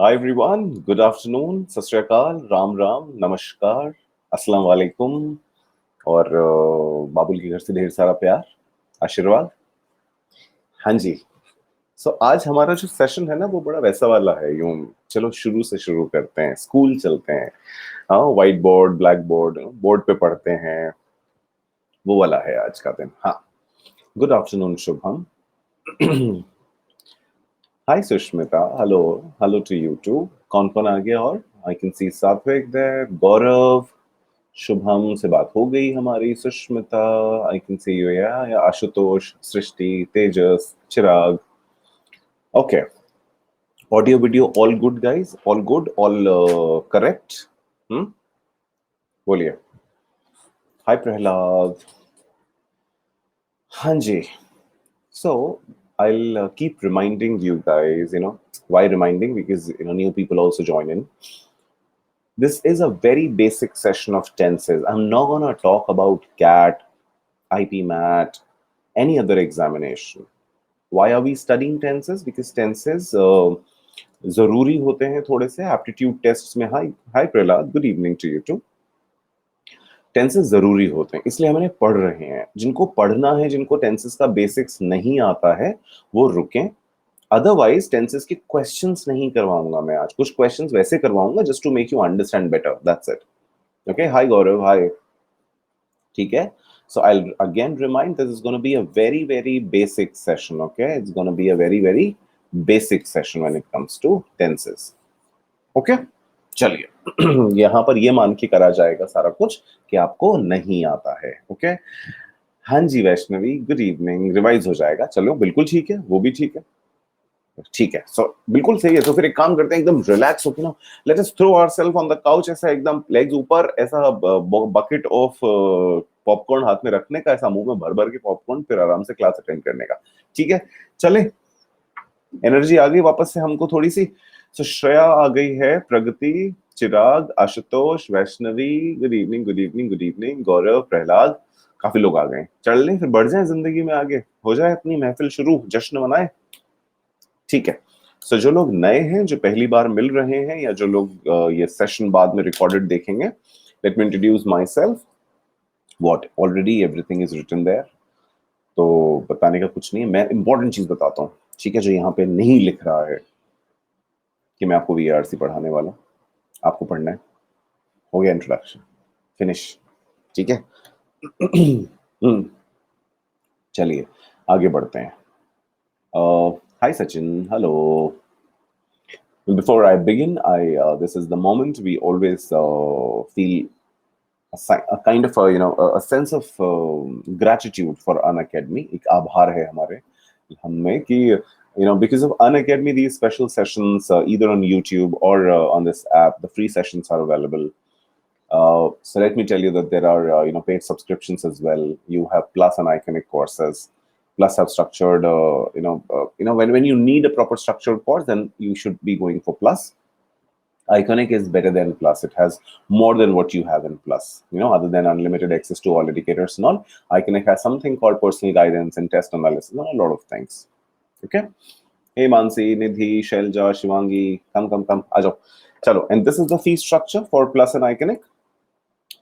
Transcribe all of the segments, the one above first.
Hi everyone, good afternoon, सत श्री अकाल, राम राम, नमस्कार, अस्सलाम वालेकुम और बाबुल के घर से ढेर सारा प्यार, आशीर्वाद। हाँ जी। सो आज हमारा जो सेशन है ना वो बड़ा वैसा वाला है। यूं चलो शुरू से शुरू करते हैं, स्कूल चलते हैं। हाँ, white board, black board, board पे पढ़ते हैं, वो वाला है आज का दिन। हाँ, good afternoon Shubham. Hi Sushmita, hello. Hello to you too. कौन कौन आ गया? और आई कैन सी सात्विक देयर, गौरव, शुभम से बात हो गई हमारी, Sushmita, I can see you, या Ashutosh, Srishti, Tejas, Chirag. Okay, audio video all good guys, all good, all correct. Hmm, बोलिए। हाय प्रहलाद। हाँ जी। So I'll keep reminding you guys, why reminding? Because, new people also join in. This is a very basic session of tenses. I'm not going to talk about CAT, IP MAT, any other examination. Why are we studying tenses? Because tenses जरूरी होते हैं थोड़े से aptitude tests में। Hi hi Prahlad, good evening to you too. Tenses जरूरी होते हैं, इसलिए हम इन्हें पढ़ रहे हैं। जिनको पढ़ना है, जिनको टेंसेस का बेसिक्स नहीं आता है, वो रुकें। अदरवाइज टेंसेस के क्वेश्चंस नहीं करवाऊंगा मैं आज। कुछ क्वेश्चंस वैसे करवाऊंगा just to make you understand better, that's it. Okay, hi Gaurav, hi. ठीक है, so I'll again remind this is going to be a very very basic session. Okay, it's going to be a very very basic session when it comes to tenses. Okay, चलिए। यहाँ पर ये मान के करा जाएगा सारा कुछ कि आपको नहीं आता है। ओके, हाँ जी वैष्णवी, गुड इवनिंग। रिवाइज हो जाएगा, चलो बिल्कुल ठीक है, वो भी ठीक है। ठीक है, सो बिल्कुल सही है। तो फिर एक काम करते हैं, एकदम रिलैक्स होके ना, let us throw ourselves on the couch. ऐसा एकदम लेग्स ऊपर, ऐसा बकेट ऑफ पॉपकॉर्न हाथ में रखने का, ऐसा मुंह में भर भर के पॉपकॉर्न, फिर आराम से क्लास अटेंड करने का। ठीक है, चले। एनर्जी आ गई वापस से हमको थोड़ी सी। सो श्रेया आ गई है, Pragati, Chirag, Ashutosh, Vaishnavi, good evening, good evening, good evening, Gaurav, Prahlad, काफी लोग आ गए। चढ़ लें फिर, बढ़ जाए जिंदगी में आगे, हो जाए अपनी महफिल शुरू, जश्न मनाए। ठीक है, सो जो लोग नए हैं, जो पहली बार मिल रहे हैं, या जो लोग ये सेशन बाद में रिकॉर्डेड देखेंगे, let me introduce myself. What, already everything is written there, तो बताने का कुछ नहीं है। मैं इंपॉर्टेंट चीज बताता हूँ, ठीक है, जो यहाँ पे नहीं लिख रहा है कि मैं आपको वीआरसी पढ़ाने वाला, आपको पढ़ना है। हो गया इंट्रोडक्शन, फिनिश। ठीक है। चलिए आगे बढ़ते हैं। Hi Sachin, hello. Before I begin, this is the moment we always feel a kind of a sense of gratitude for Unacademy. एक आभार है हमारे हमें कि because of Unacademy these special sessions either on YouTube or on this app, the free sessions are available. So let me tell you that there are paid subscriptions as well. You have Plus and Iconic courses. Plus have structured when you need a proper structured course, then you should be going for Plus. Iconic is better than Plus. It has more than what you have in Plus. Other than unlimited access to all educators and all, Iconic has something called personal guidance and test analysis and a lot of things. Okay. Hey Mansi, Nidhi, Shelja, Shivangi, come, आ जाओ, चलो। And this is the fee structure for Plus and Iconic.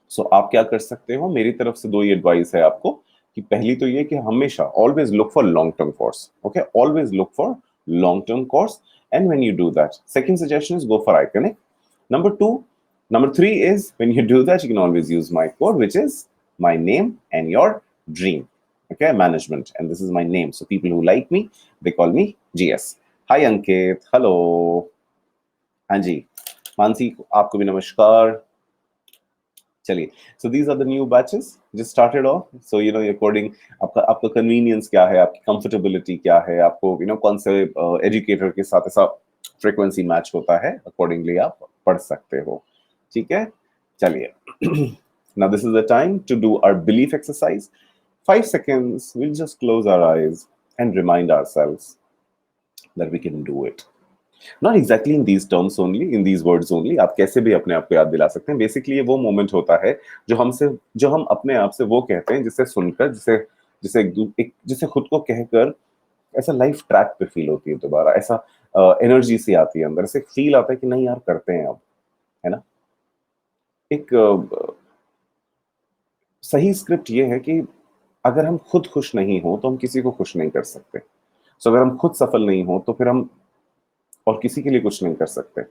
सो आप क्या कर सकते हो, मेरी तरफ से दो ही एडवाइस है आपको। कि पहली तो ये कि हमेशा always look for long term course. Okay, always look for long term course, and when you do that, second suggestion is go for iconic. Number three is when you do that, you can always use my code, which is my name and your dream. Okay, management, and this is my name. So people who like me, they call me GS. Hi Ankit, hello. हाँ जी, मानसी आपको भी नमस्कार। चलिए, so these are the new batches just started off. So according आपका convenience क्या है, आपकी comfortability क्या है, आपको कौन से एजुकेटर के साथ ऐसा फ्रीक्वेंसी मैच होता है, अकॉर्डिंगली आप पढ़ सकते हो। ठीक है, चलिए। Now this is the time to do our belief exercise. 5 seconds, we'll just close our eyes and remind ourselves that we can do it. Not exactly in these terms only, in these words only. आप कैसे भी अपने आप को याद दिला सकते हैं। बेसिकली ये वो मोमेंट होता है जो हम अपने आप से वो कहते हैं, जिसे सुनकर, जिसे खुद को कहकर ऐसा लाइफ ट्रैक पे फील होती है दोबारा। ऐसा एनर्जी सी आती है अंदर से, फील आता है कि नहीं यार करते हैं अब, है ना। एक सही स्क्रिप्ट ये है कि अगर हम खुद खुश नहीं हो तो हम किसी को खुश नहीं कर सकते। सो अगर हम खुद सफल नहीं हो तो फिर हम और किसी के लिए कुछ नहीं कर सकते।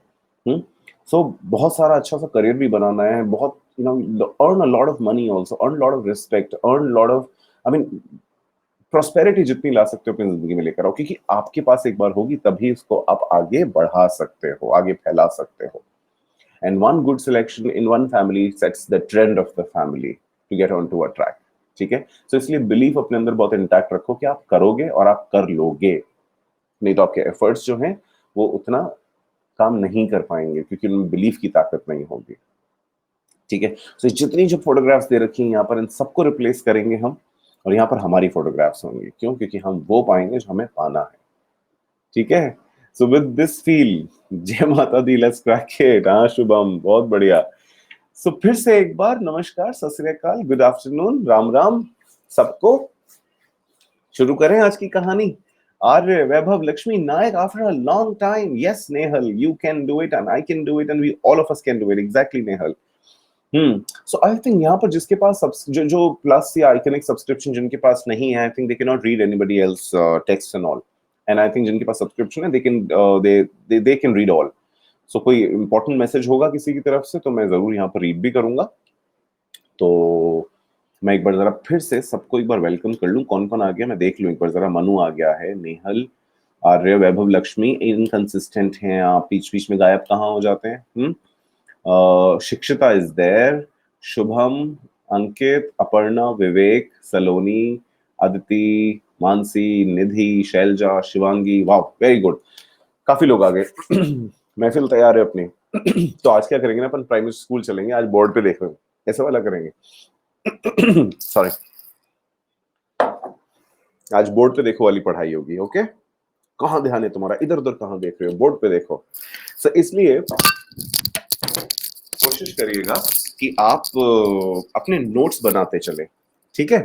सो बहुत सारा अच्छा सा करियर भी बनाना है, बहुत earn a lot of money also, earn lot of respect, earn lot of, I mean prosperity जितनी ला सकते हो अपनी जिंदगी में लेकर आओ, क्योंकि आपके पास एक बार होगी तभी इसको आप आगे बढ़ा सकते हो, आगे फैला सकते हो। And one good selection in one family sets the trend of the family to get on to a track. ठीक है, तो इसलिए बिलीफ अपने अंदर बहुत इंटैक्ट रखो कि आप करोगे और आप कर लोगे, नहीं तो आपके एफर्ट्स जो हैं वो उतना काम नहीं कर पाएंगे क्योंकि उनमें बिलीफ की ताकत नहीं होगी। ठीक है, तो जितनी जो फोटोग्राफ्स दे रखी हैं यहाँ पर, इन सबको रिप्लेस करेंगे हम, और यहाँ पर हमारी फोटोग्राफ्स होंगी। क्यों? क्योंकि हम वो पाएंगे जो हमें पाना है। ठीक है, सो विद दिस फील, जय माता दी, लेट्स क्रैक इट। हाँ शुभम, बहुत बढ़िया। सो फिर से एक बार नमस्कार, सत श्री अकाल, गुड आफ्टरनून, राम राम सबको। शुरू करें आज की कहानी। Arya Vaibhav Lakshmi Nayak after a long time. Yes Nehal, you can do it and I can do it and we all of us can do it. Exactly Nehal. So I think यहाँ पर जिसके पास जो प्लस या आइकनिक सब्सक्रिप्शन जिनके पास नहीं है, I think they can not read anybody else text and all, and I think जिनके पास subscription है दे कैन रीड ऑल। सो कोई इंपॉर्टेंट मैसेज होगा किसी की तरफ से तो मैं जरूर यहाँ पर रीड भी करूंगा। तो मैं एक बार जरा फिर से सबको एक बार वेलकम कर लूं। कौन कौन आ गया मैं देख लूं एक बार जरा। मनु आ गया है, नेहल, आर्य, वैभव लक्ष्मी। इनकंसिस्टेंट हैं आप, बीच बीच में गायब कहाँ हो जाते हैं। शिक्षिता इज देयर, शुभम, अंकित, अपर्णा, विवेक, सलोनी, अदिति, मानसी, निधि, शैलजा, शिवांगी। वाह वेरी गुड, काफी लोग आ गए। महफिल तैयार है अपनी। तो आज क्या करेंगे ना, अपन प्राइमरी स्कूल चलेंगे, आज बोर्ड पे देख रहे हैं, ऐसा वाला करेंगे। सॉरी, आज बोर्ड पे देखो वाली पढ़ाई होगी। ओके, कहाँ ध्यान है तुम्हारा, इधर उधर कहाँ देख रहे हो, बोर्ड पे देखो। सो इसलिए कोशिश करिएगा कि आप अपने नोट्स बनाते चले। ठीक है।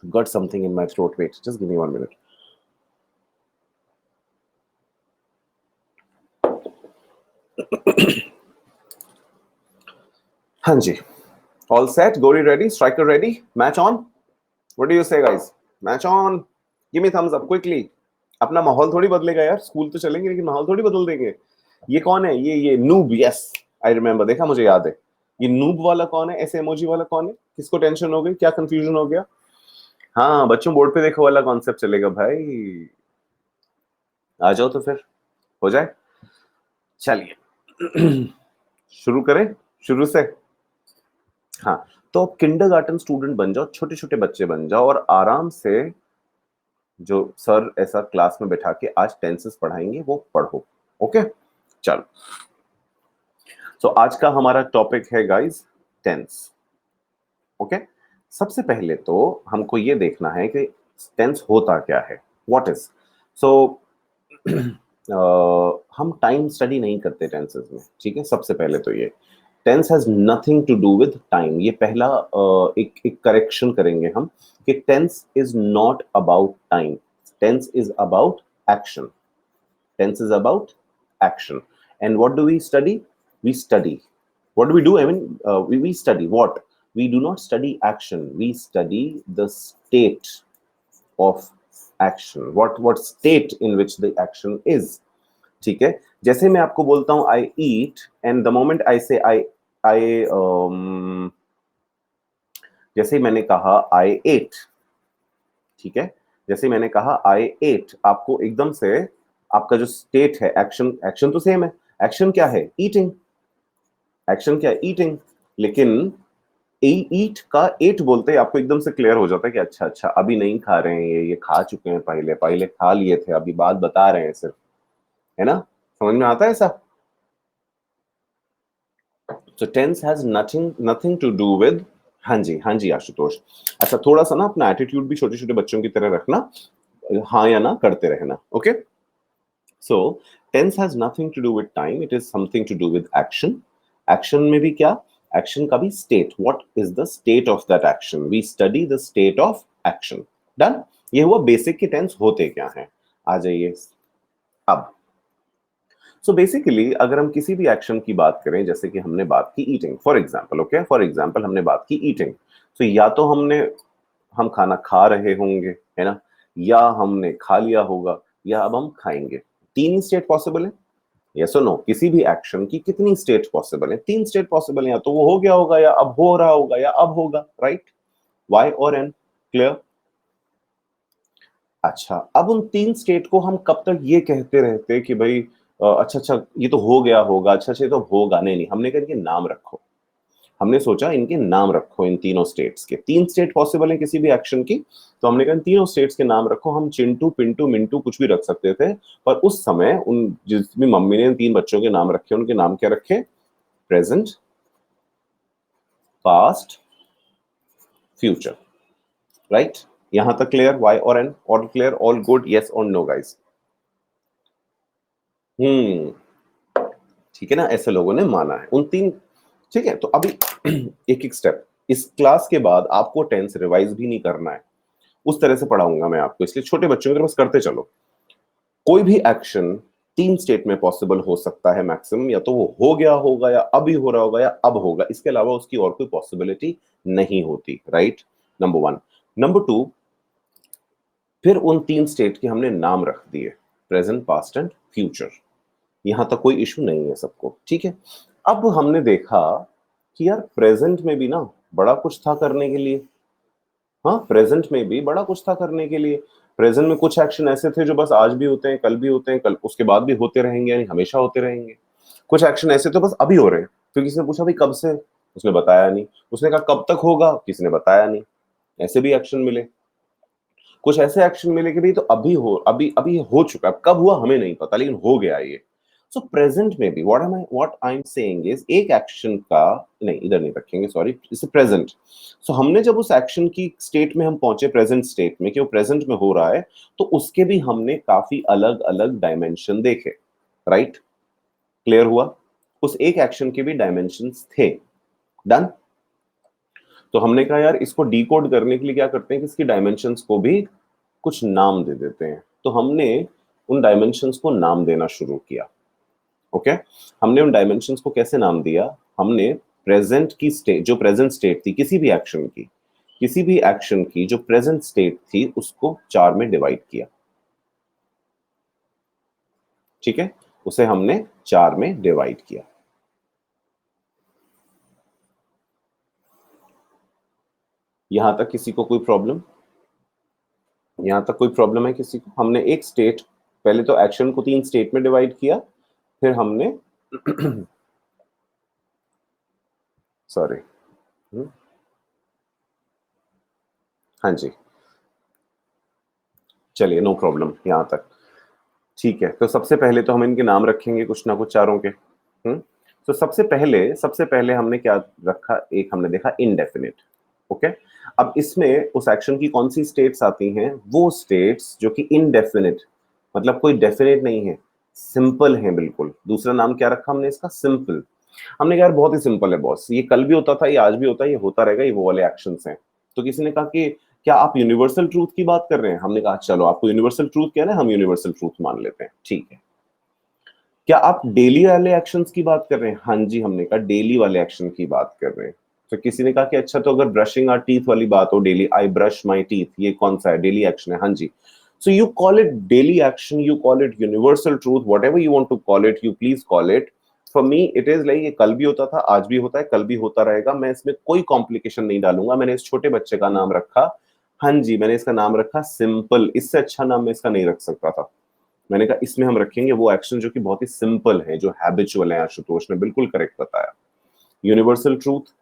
Got something in my throat, wait just give me 1 minute. हाँ जी, all set, goalie ready, striker ready, match on. What do you say guys? Match on, give me thumbs up quickly. अपना माहौल थोड़ी बदलेगा यार, स्कूल तो चलेंगे लेकिन माहौल थोड़ी बदल देंगे। ये कौन है? ये नूब। यस आई रिमेंबर, देखा, मुझे याद है। ये नूब वाला कौन है? ऐसे इमोजी वाला कौन है? किसको टेंशन हो गई, क्या कंफ्यूजन हो गया? हाँ बच्चों, बोर्ड पे देखो वाला कॉन्सेप्ट चलेगा भाई। आ जाओ तो फिर हो जाए। चलिए शुरू करें, शुरू से। हाँ, तो किंडरगार्टन स्टूडेंट बन जाओ, छोटे छोटे बच्चे बन जाओ और आराम से जो सर ऐसा क्लास में बैठा के आज टेंसेस पढ़ाएंगे वो पढ़ो। ओके, चलो। सो आज का हमारा टॉपिक है गाइस टेंस। ओके, सबसे पहले तो हमको ये देखना है कि टेंस होता क्या है, व्हाट इज। सो हम टाइम स्टडी नहीं करते टेंसेस में। ठीक है, सबसे पहले तो ये tense has nothing to do with time. ये पहला एक करेक्शन करेंगे हम कि tense is not about time, tense is about action. Tense is about action. And what do we study? We study. What do we do? I mean, we study what? We do not study action. We study the state of action. What state in which the action is. ठीक है, जैसे मैं आपको बोलता हूं I eat and the moment I say I जैसे मैंने कहा I ate, ठीक है, जैसे मैंने कहा I ate, आपको एकदम से आपका जो स्टेट है, एक्शन तो सेम है। एक्शन क्या है? ईटिंग। एक्शन क्या है? ईटिंग। लेकिन ईट का एट बोलते ही आपको एकदम से क्लियर हो जाता है कि अच्छा अच्छा अभी नहीं खा रहे हैं, ये खा चुके हैं, पहले पहले खा लिए थे, अभी बात बता रहे हैं सिर्फ, है ना। समझ में आता है ऐसा? So tense has nothing to do with. हाँ जी, हाँ जी आशुतोष। अच्छा, थोड़ा सा ना अपना एटीट्यूड भी छोटे छोटे बच्चों की तरह रखना, हाँ या ना करते रहना। Okay, so tense has nothing to do with time, it is something to do with action. Action में भी क्या? एक्शन का भी state. What is the state of that action? We study the state of action. Done. ये हुआ basic के tense होते क्या हैं। आ जाइए अब सो बेसिकली अगर हम किसी भी एक्शन की बात करें, जैसे कि हमने बात की eating for example, okay for example हमने बात की ईटिंग, तो या तो हम खाना खा रहे होंगे, है ना, या हमने खा लिया होगा, या अब हम खाएंगे। तीन ही स्टेट पॉसिबल है, यस और नो। किसी भी एक्शन की कितनी स्टेट पॉसिबल है? तीन स्टेट पॉसिबल है, या तो वो हो गया होगा, या अब हो रहा होगा, या अब होगा, राइट? वाई और एन, क्लियर? अच्छा, अब उन तीन स्टेट को हम कब तक ये कहते रहते कि भाई अच्छा अच्छा ये तो हो गया होगा, अच्छा अच्छा ये तो होगा, नहीं नहीं, हमने कहा इनके नाम रखो। हमने सोचा इनके नाम रखो, इन तीनों स्टेट्स के। तीन स्टेट पॉसिबल है किसी भी एक्शन की, तो हमने कहा इन तीनों स्टेट्स के नाम रखो। हम चिंटू पिंटू मिंटू कुछ भी रख सकते थे, पर उस समय उन जिस भी मम्मी ने इन तीन बच्चों के नाम रखे, उनके नाम क्या रखे? Present, past, future, right? यहां तक क्लियर? वाई और N, all clear, all good, yes और नो गाइस? हम्म, ठीक है ना, ऐसे लोगों ने माना है उन तीन। ठीक है, तो अभी एक एक स्टेप, इस क्लास के बाद आपको टेंस रिवाइज भी नहीं करना है, उस तरह से पढ़ाऊंगा मैं आपको, इसलिए छोटे बच्चों की तरह बस करते चलो। कोई भी एक्शन तीन स्टेट में पॉसिबल हो सकता है मैक्सिमम, या तो वो हो गया होगा, या अभी हो रहा होगा, या अब होगा, इसके अलावा उसकी और कोई पॉसिबिलिटी नहीं होती, right? Number one. Number two, फिर उन तीन स्टेट के हमने नाम रख दिए, प्रेजेंट, पास्ट एंड फ्यूचर। यहां तक कोई इशू नहीं है सबको, ठीक है? अब हमने देखा कि यार प्रेजेंट में भी ना बड़ा कुछ था करने के लिए। हाँ, प्रेजेंट में भी बड़ा कुछ था करने के लिए। प्रेजेंट में कुछ एक्शन ऐसे थे जो बस आज भी होते हैं, कल भी होते हैं, कल उसके बाद भी होते रहेंगे, यानी हमेशा होते रहेंगे। कुछ एक्शन ऐसे तो बस अभी हो रहे हैं। फिर किसी ने पूछा भाई कब से, उसने बताया नहीं। उसने कहा कब तक होगा, किसी ने बताया नहीं। ऐसे भी एक्शन मिले। कुछ ऐसे एक्शन मिले कि भाई तो अभी हो, अभी अभी हो चुका है, कब हुआ हमें नहीं पता, लेकिन हो गया ये। सो प्रेजेंट में भी what I am saying is, एक एक्शन का, नहीं इधर नहीं रखेंगे, सॉरी, इसे प्रेजेंट। सो हमने जब उस एक्शन की स्टेट में हम पहुंचे, प्रेजेंट स्टेट में, कि वो प्रेजेंट में हो रहा है, तो उसके भी हमने काफी अलग अलग डायमेंशन देखे, राइट? क्लियर हुआ? उस एक एक्शन के भी डायमेंशंस थे। डन? तो हमने कहा यार इसको डिकोड करने के लिए क्या करते हैं कि इसकी डायमेंशंस को भी कुछ नाम दे देते हैं। तो हमने उन डायमेंशंस को नाम देना शुरू किया। ओके, हमने उन डायमेंशंस को कैसे नाम दिया? हमने प्रेजेंट की स्टेट, जो प्रेजेंट स्टेट थी किसी भी एक्शन की, किसी भी एक्शन की जो प्रेजेंट स्टेट थी, उसको चार में डिवाइड किया। ठीक है, उसे हमने चार में डिवाइड किया। यहां तक किसी को कोई प्रॉब्लम? यहां तक कोई प्रॉब्लम है किसी को? हमने एक स्टेट, पहले तो एक्शन को तीन स्टेट में डिवाइड किया, फिर हमने सॉरी, हाँ जी, चलिए नो प्रॉब्लम यहां तक। ठीक है, तो सबसे पहले तो हम इनके नाम रखेंगे कुछ ना कुछ चारों के। तो सबसे पहले हमने क्या रखा? एक हमने देखा इनडेफिनिट। ओके, अब इसमें उस एक्शन की कौन सी स्टेट्स आती हैं? वो स्टेट्स जो कि इनडेफिनिट, मतलब कोई डेफिनेट नहीं है, सिंपल है बिल्कुल। दूसरा नाम क्या रखा हमने इसका? सिंपल। हमने कहा यार बहुत ही सिंपल है बॉस, ये कल भी होता था, ये आज भी होता है, ये होता रहेगा, ये वो वाले एक्शंस हैं। तो किसी ने कहा कि क्या आप यूनिवर्सल ट्रूथ की बात कर रहे हैं? हमने कहा चलो आपको यूनिवर्सल ट्रूथ कहना है, हम यूनिवर्सल ट्रूथ मान लेते हैं, ठीक है। क्या आप डेली वाले एक्शंस की बात कर रहे हैं? हाँ जी, हमने कहा डेली वाले एक्शन की बात कर रहे हैं। तो किसी ने कहा कि अच्छा तो अगर ब्रशिंग आवर टीथ वाली बात हो, daily I brush my teeth, ये कौन सा है? डेली एक्शन है, हाँ जी। So you call it daily action, you call it universal truth, whatever you want to call it, you please call it. For me it is like ये कल भी होता था, आज भी होता है, कल भी होता रहेगा। मैं इसमें कोई कॉम्प्लिकेशन नहीं डालूंगा। मैंने इस छोटे बच्चे का नाम रखा, हाँ जी, मैंने इसका नाम रखा सिंपल। इससे अच्छा नाम मैं इसका नहीं रख सकता था। मैंने कहा इसमें हम रखेंगे वो एक्शन जो कि बहुत ही सिंपल है, जो हैबिचुअल है। आशुतोष ने बिल्कुल करेक्ट बताया। यूनिवर्सल ट्रूथ,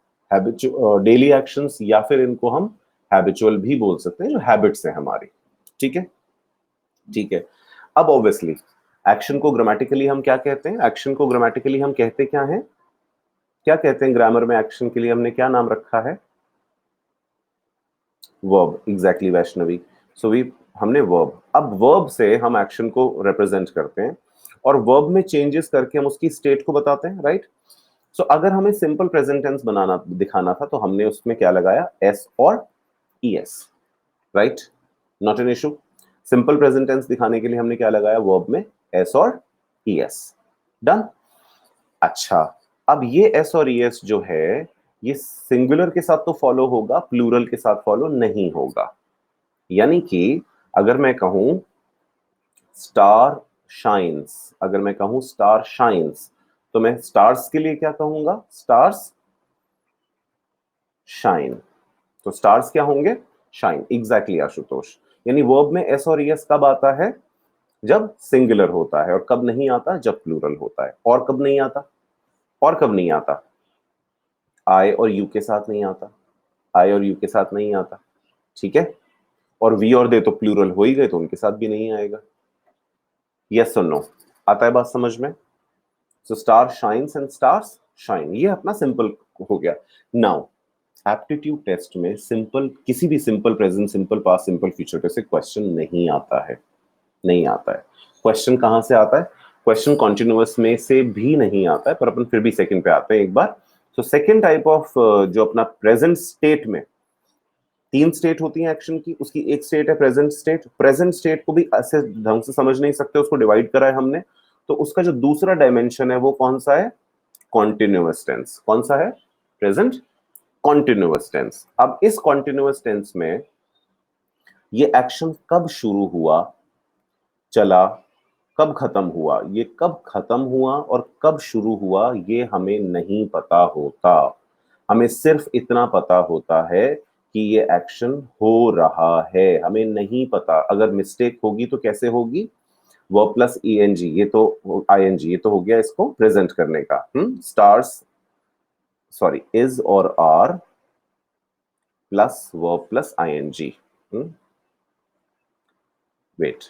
डेली एक्शंस, या फिर इनको हम हैबिचुअल भी बोल सकते हैं, जो हैबिट्स है हमारी। ठीक है, ठीक है। अब ऑब्वियसली एक्शन को ग्रामेटिकली हम क्या कहते हैं? एक्शन को ग्रामेटिकली हम कहते क्या हैं? क्या कहते हैं ग्रामर में? एक्शन के लिए हमने क्या नाम रखा है? Verb, exactly Vaishnavi. So we, हमने वर्ब। अब वर्ब से हम एक्शन को रिप्रेजेंट करते हैं, और वर्ब में चेंजेस करके हम उसकी स्टेट को बताते हैं, राइट? सो अगर हमें सिंपल प्रेजेंट टेंस बनाना दिखाना था, तो हमने उसमें क्या लगाया? एस और ES, right? Not an issue. Simple present tense दिखाने के लिए हमने क्या लगाया? वर्ब में एस और ई एस। डन। अच्छा, अब ये एस और ई एस जो है ये सिंगुलर के साथ तो फॉलो होगा, प्लूरल के साथ फॉलो नहीं होगा। यानी कि अगर मैं कहूं स्टार शाइन्स, अगर मैं कहूं स्टार शाइन्स, तो मैं स्टार्स के लिए क्या कहूंगा? Stars shine. तो स्टार्स क्या होंगे? शाइन। एग्जैक्टली आशुतोष। यानी वर्ब में एस और एस कब आता है? जब सिंगुलर होता है। और कब नहीं आता? जब प्लूरल होता है। और कब नहीं आता? और कब नहीं आता? आई और यू के साथ नहीं आता। आई और यू के साथ नहीं आता। ठीक है। और वी और दे तो प्लूरल हो ही गए, तो उनके साथ भी नहीं आएगा। यस और नो? आता है बात समझ में? So star shines and stars shine, ये अपना सिंपल हो गया। नाउ एप्टीट्यूड टेस्ट में सिंपल, किसी भी simple present, simple past, simple future पे से क्वेश्चन नहीं आता है। नहीं आता है। क्वेश्चन कहां से आता है? क्वेश्चन कॉन्टिन्यूअस में से भी नहीं आता है, पर अपन फिर भी सेकंड पे आते हैं एक बार। तो सेकंड टाइप ऑफ जो अपना प्रेजेंट स्टेट में, तीन स्टेट होती है एक्शन की, उसकी एक स्टेट है प्रेजेंट स्टेट। प्रेजेंट स्टेट को भी ऐसे ढंग से समझ नहीं सकते, उसको डिवाइड करा है हमने। तो उसका जो दूसरा डायमेंशन है वो कौन सा है? Continuous tense. कौन सा है? Present continuous tense. अब इस कॉन्टिन्यूअस टेंस में ये एक्शन कब शुरू हुआ, चला, कब खत्म हुआ, ये कब खत्म हुआ और कब शुरू हुआ ये हमें नहीं पता होता। हमें सिर्फ इतना पता होता है कि ये एक्शन हो रहा है, हमें नहीं पता। अगर मिस्टेक होगी तो कैसे होगी? वर्ब प्लस ईएनजी, ये तो आईएनजी, ये तो हो गया इसको प्रेजेंट करने का। स्टार्स, सॉरी, इज और are plus verb plus ING. Wait,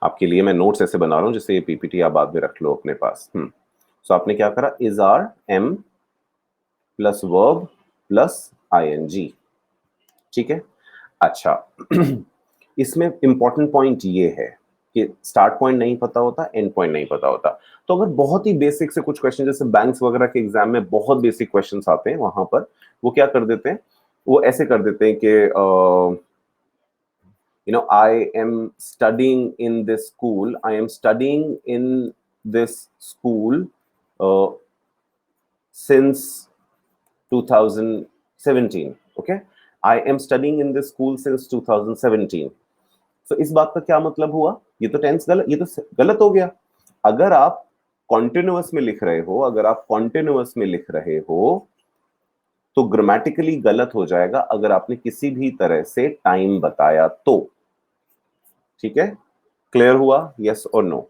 आपके लिए मैं नोट्स ऐसे बना रहा हूं जैसे ये पीपीटी आप बाद में रख लो अपने पास। सो आपने क्या करा? Is are am plus verb plus ING. ठीक है। अच्छा, इसमें इंपॉर्टेंट पॉइंट ये है कि स्टार्ट पॉइंट नहीं पता होता, एंड पॉइंट नहीं पता होता। तो अगर बहुत ही बेसिक से कुछ क्वेश्चन, जैसे बैंक्स वगैरह के एग्जाम में बहुत बेसिक क्वेश्चंस आते हैं, वहां पर वो क्या कर देते हैं? वो ऐसे कर देते हैं कि I am studying in this school. I am studying in this school since 2017. Okay, I am studying in this school since 2017. So इस बात का क्या मतलब हुआ? ये तो टेंस गलत, ये तो गलत हो गया। अगर आप कॉन्टिन्यूअस में लिख रहे हो, अगर आप कॉन्टिन्यूअस में लिख रहे हो तो ग्रामेटिकली गलत हो जाएगा अगर आपने किसी भी तरह से टाइम बताया तो। ठीक है, क्लियर हुआ? यस और नो?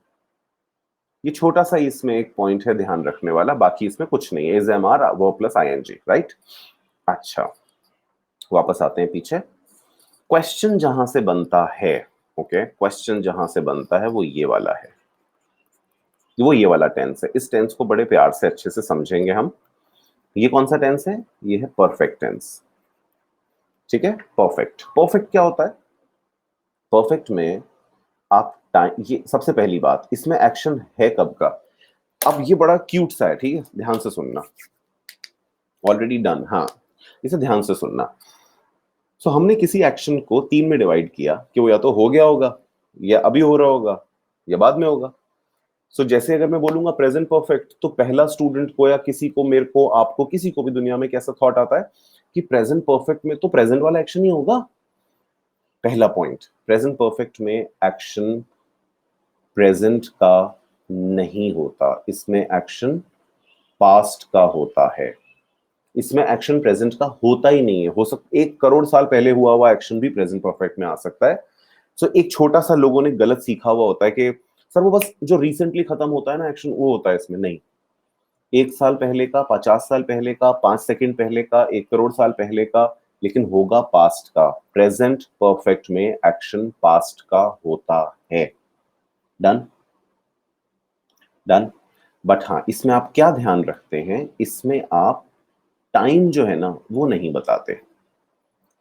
ये छोटा सा इसमें एक पॉइंट है ध्यान रखने वाला, बाकी इसमें कुछ नहीं है। Is am are verb plus ING, right? अच्छा, वापस आते हैं पीछे। क्वेश्चन जहां से बनता है, ओके, क्वेश्चन जहां से बनता है वो ये वाला है, वो ये वाला टेंस है। इस टेंस को बड़े प्यार से अच्छे से समझेंगे हम। ये कौन सा टेंस है? ये है परफेक्ट टेंस। ठीक है, परफेक्ट। परफेक्ट क्या होता है? परफेक्ट में आप टाइम, ये सबसे पहली बात, इसमें एक्शन है कब का? अब ये बड़ा क्यूट सा है, ठीक है, ध्यान से सुनना। ऑलरेडी डन, हाँ, इसे ध्यान से सुनना। सो हमने किसी एक्शन को तीन में डिवाइड किया कि वो या तो हो गया होगा, या अभी हो रहा होगा, या बाद में होगा। सो जैसे अगर मैं बोलूंगा प्रेजेंट परफेक्ट, तो पहला स्टूडेंट को या किसी को, मेरे को, आपको, किसी को भी दुनिया में कैसा थॉट आता है कि प्रेजेंट परफेक्ट में तो प्रेजेंट वाला एक्शन ही होगा। पहला पॉइंट, प्रेजेंट परफेक्ट में एक्शन प्रेजेंट का नहीं होता, इसमें एक्शन पास्ट का होता है। इसमें एक्शन प्रेजेंट का होता ही नहीं है। हो सकता 1 करोड़ साल पहले हुआ हुआ एक्शन भी प्रेजेंट परफेक्ट में आ सकता है। सो एक छोटा सा लोगों ने गलत सीखा हुआ होता है कि सर वो बस जो रिसेंटली खत्म होता है ना एक्शन, वो होता है इसमें। नहीं, 1 साल पहले का, 50 साल पहले का, 5 सेकंड पहले का, 1 करोड़ साल पहले का, लेकिन होगा पास्ट का। प्रेजेंट परफेक्ट में एक्शन पास्ट का होता है। डन? डन। बट हाँ, इसमें आप क्या ध्यान रखते हैं? इसमें आप टाइम जो है ना वो नहीं बताते।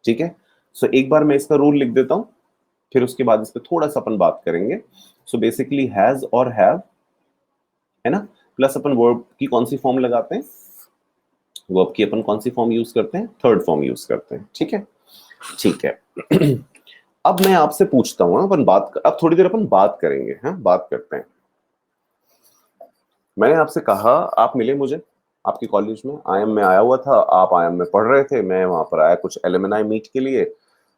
ठीक है। सो एक बार मैं इसका रूल लिख देता हूं, फिर उसके बाद इस पर थोड़ा सा अपन बात करेंगे। सो बेसिकली हैज और हैव है ना, प्लस अपन वर्ब की कौन सी फॉर्म लगाते हैं? वर्ब की अपन कौन सी फॉर्म यूज करते हैं? थर्ड फॉर्म यूज करते हैं। ठीक है। ठीक है। अब मैं आपसे पूछता हूँ, अब थोड़ी देर अपन बात करेंगे, हाँ बात करते हैं। मैंने आपसे कहा, आप मिले मुझे आपके कॉलेज में, आईएम में आया हुआ था, आप आईएम में पढ़ रहे थे, मैं वहां पर आया कुछ एलुमनाई मीट के लिए।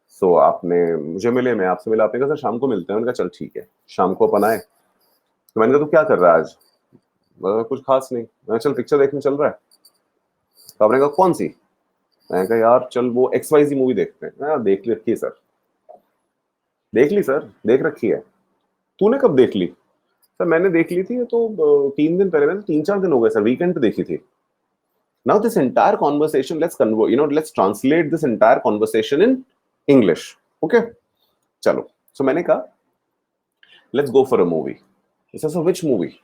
सो आपने मुझे मिले, मैं आपसे मिला, आपने कहा सर शाम को मिलते हैं। मैंने कहा चल ठीक है, शाम को अपन आए। तो मैंने कहा तू क्या कर रहा है आज? कुछ खास नहीं। मैंने चल पिक्चर देखने चल रहा है। तो आपने कहा कौन सी? मैंने कहा यार चल वो XYZ मूवी देखते हैं। हाँ देख रखी है सर। देख ली सर, देख रखी है। तूने कब देख ली? सर मैंने देख ली थी ये तो 3 दिन पहले, मैंने 3-4 दिन हो गए सर, वीकेंड पे देखी थी। Now this entire conversation, let's convert, let's translate this entire conversation in English. Okay? चलो. So मैंने कहा, let's go for a movie. He said, so which movie?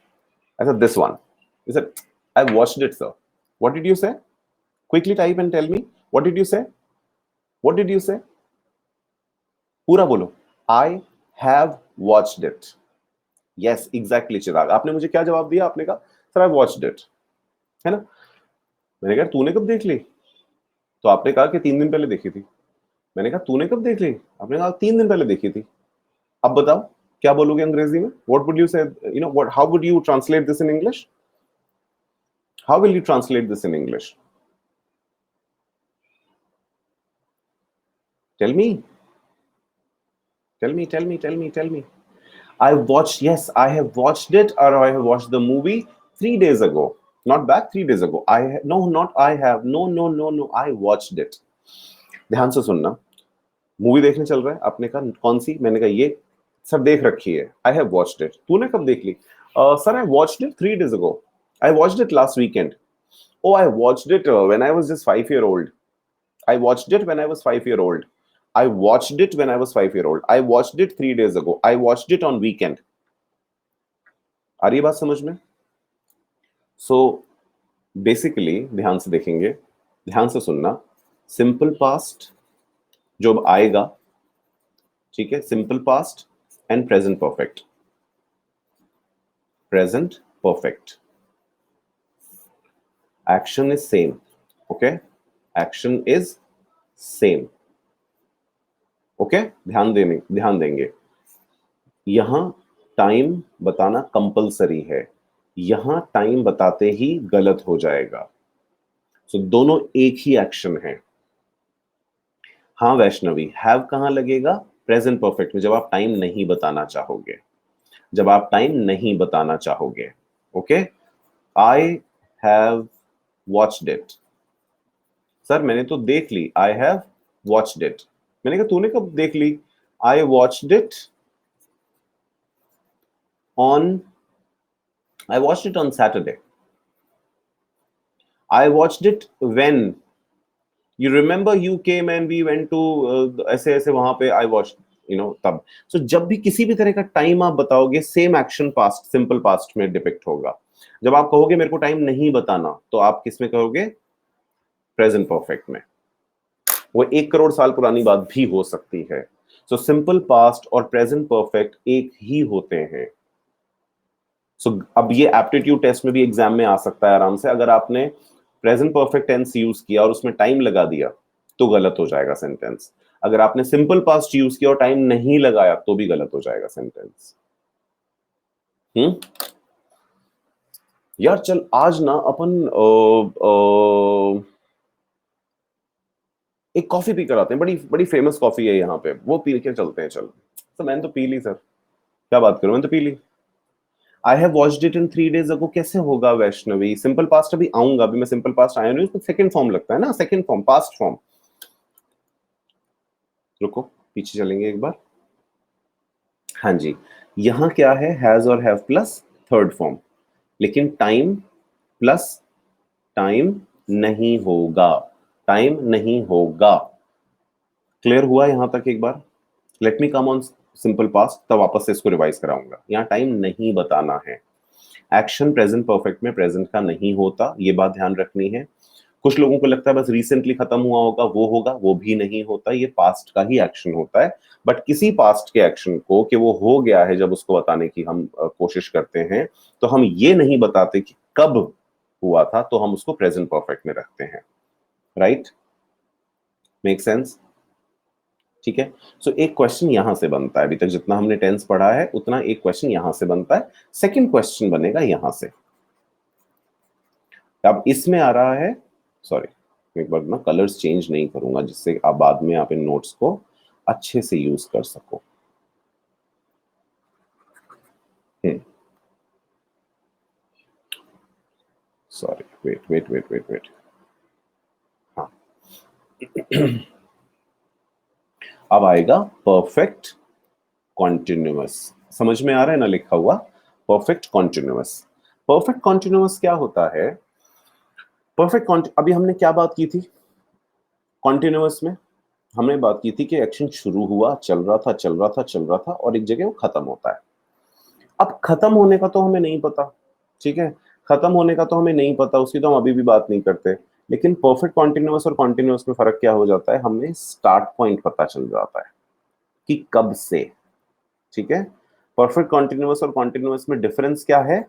I said, this one. He said, I watched it, sir. What did you say? Quickly type and tell me. What did you say? What did you say? पूरा बोलो. I have watched it. Yes, exactly, चिराग. आपने मुझे क्या जवाब दिया? आपने कहा, sir, I watched it. है ना? मैंने कहा, तूने कब देख ली? तो आपने कहा कि 3 दिन पहले देखी थी। मैंने कहा तूने कब देख ली? आपने कहा 3 दिन पहले देखी थी। अब बताओ क्या बोलोगे अंग्रेजी में? What would you say, what, how would you translate this in English? How will you translate this in English? Tell me, tell me, tell me, tell me, tell me. I watched, yes, I have watched it, or I have watched the movie 3 days ago. Not back 3 days ago. No, not I have. No, no, no, no. I watched it. ध्यान से सुनना। Movie देखने चल रहा है, आपने कहा कौन सी? मैंने कहा ये सर देख रखी है। I have watched it. तूने कब देख ली? Sir I watched it 3 days ago. I watched it last weekend. Oh, I watched it when I was just 5 year old. I watched it when I was 5 year old. I watched it when I was 5 year old. I watched it 3 days ago. I watched it on weekend. आ रही बात समझ में? So basically ध्यान से देखेंगे, ध्यान से सुनना। सिंपल पास्ट जो अब आएगा, ठीक है, simple past and present perfect. Present perfect, action is same. Okay, action is same. Okay, ध्यान देंगे। यहां टाइम बताना कंपलसरी है, यहां टाइम बताते ही गलत हो जाएगा। सो दोनों एक ही एक्शन है। हाँ वैष्णवी, हैव कहां लगेगा? प्रेजेंट परफेक्ट में, जब आप टाइम नहीं बताना चाहोगे, जब आप टाइम नहीं बताना चाहोगे। Okay, I have watched it. Sir मैंने तो देख ली। I have watched it. मैंने कहा तूने कब देख ली? I watched it on, I watched it on Saturday. I watched it when you remember you came and we went to, ऐसे ऐसे वहां पे आई वॉच्ड, तब। सो जब भी किसी भी तरह का टाइम आप बताओगे, same action past, simple past में डिपिक्ट होगा। जब आप कहोगे मेरे को टाइम नहीं बताना, तो आप किस में कहोगे? प्रेजेंट परफेक्ट में। वो 1 करोड़ साल पुरानी बात भी हो सकती है। सो सिंपल पास्ट और प्रेजेंट परफेक्ट एक ही होते हैं। सो अब ये एप्टीट्यूड टेस्ट में भी एग्जाम में आ सकता है आराम से। अगर आपने प्रेजेंट परफेक्ट टेंस यूज किया और उसमें टाइम लगा दिया तो गलत हो जाएगा सेंटेंस। अगर आपने सिंपल पास्ट यूज किया और टाइम नहीं लगाया तो भी गलत हो जाएगा सेंटेंस। यार चल आज ना अपन एक कॉफी पी कर आते हैं, बड़ी बड़ी फेमस कॉफी है यहाँ पे, वो पी के चलते हैं। चल तो मैंने तो पी ली सर, क्या बात करूं, मैंने तो पी ली। I have watched it in 3 days ago कैसे होगा वैष्णवी? सिंपल पास्ट अभी आऊंगा, अभी मैं सिंपल पास्ट आया नहीं, उसमें सेकंड फॉर्म लगता है ना, सेकंड फॉर्म, पास्ट फॉर्म। रुको पीछे चलेंगे एक बार। हाँ जी, यहां क्या है? हैज और हैव प्लस थर्ड फॉर्म, लेकिन टाइम प्लस टाइम नहीं होगा, टाइम नहीं होगा। क्लियर हुआ यहां तक? एक बार let me come on simple past, तब वापस से इसको रिवाइज कराऊंगा। यहाँ टाइम नहीं बताना है। एक्शन प्रेजेंट परफेक्ट में प्रेजेंट का नहीं होता, ये बात ध्यान रखनी है। कुछ लोगों को लगता है बस रिसेंटली खत्म हुआ होगा, वो भी नहीं होता, ये पास्ट का ही एक्शन होता है। बट किसी पास्ट के एक्शन को कि वो हो गया है, जब उसको बताने की हम कोशिश करते हैं, तो हम ये नहीं बताते कि कब हुआ था, तो हम उसको प्रेजेंट परफेक्ट में रखते हैं। राइट? Make sense? ठीक है। सो एक क्वेश्चन यहां से बनता है, अभी तक जितना हमने टेंस पढ़ा है उतना एक क्वेश्चन यहां से बनता है, सेकंड क्वेश्चन बनेगा यहां से। अब इसमें आ रहा है, सॉरी एक बार ना कलर्स चेंज नहीं करूंगा जिससे आप बाद में आप इन नोट्स को अच्छे से यूज कर सको। Sorry, wait wait wait wait wait, हाँ अब आएगा परफेक्ट कॉन्टिन्यूअस। समझ में आ रहा है ना लिखा हुआ परफेक्ट कॉन्टिन्यूअस। परफेक्ट कॉन्टिन्यूअस क्या होता है? परफेक्ट अभी हमने क्या बात की थी कॉन्टिन्यूअस में? हमने बात की थी कि एक्शन शुरू हुआ, चल रहा था चल रहा था चल रहा था और एक जगह वो खत्म होता है। अब खत्म होने का तो हमें नहीं पता, ठीक है, खत्म होने का तो हमें नहीं पता, उसकी तो हम अभी भी बात नहीं करते। लेकिन परफेक्ट कॉन्टिन्यूअस और कॉन्टिन्यूअस में फर्क क्या हो जाता है? हमें स्टार्ट पॉइंट पता चल जाता है कि कब से, ठीक है। परफेक्ट कॉन्टिन्यूअस और कॉन्टिन्यूअस में डिफरेंस क्या है?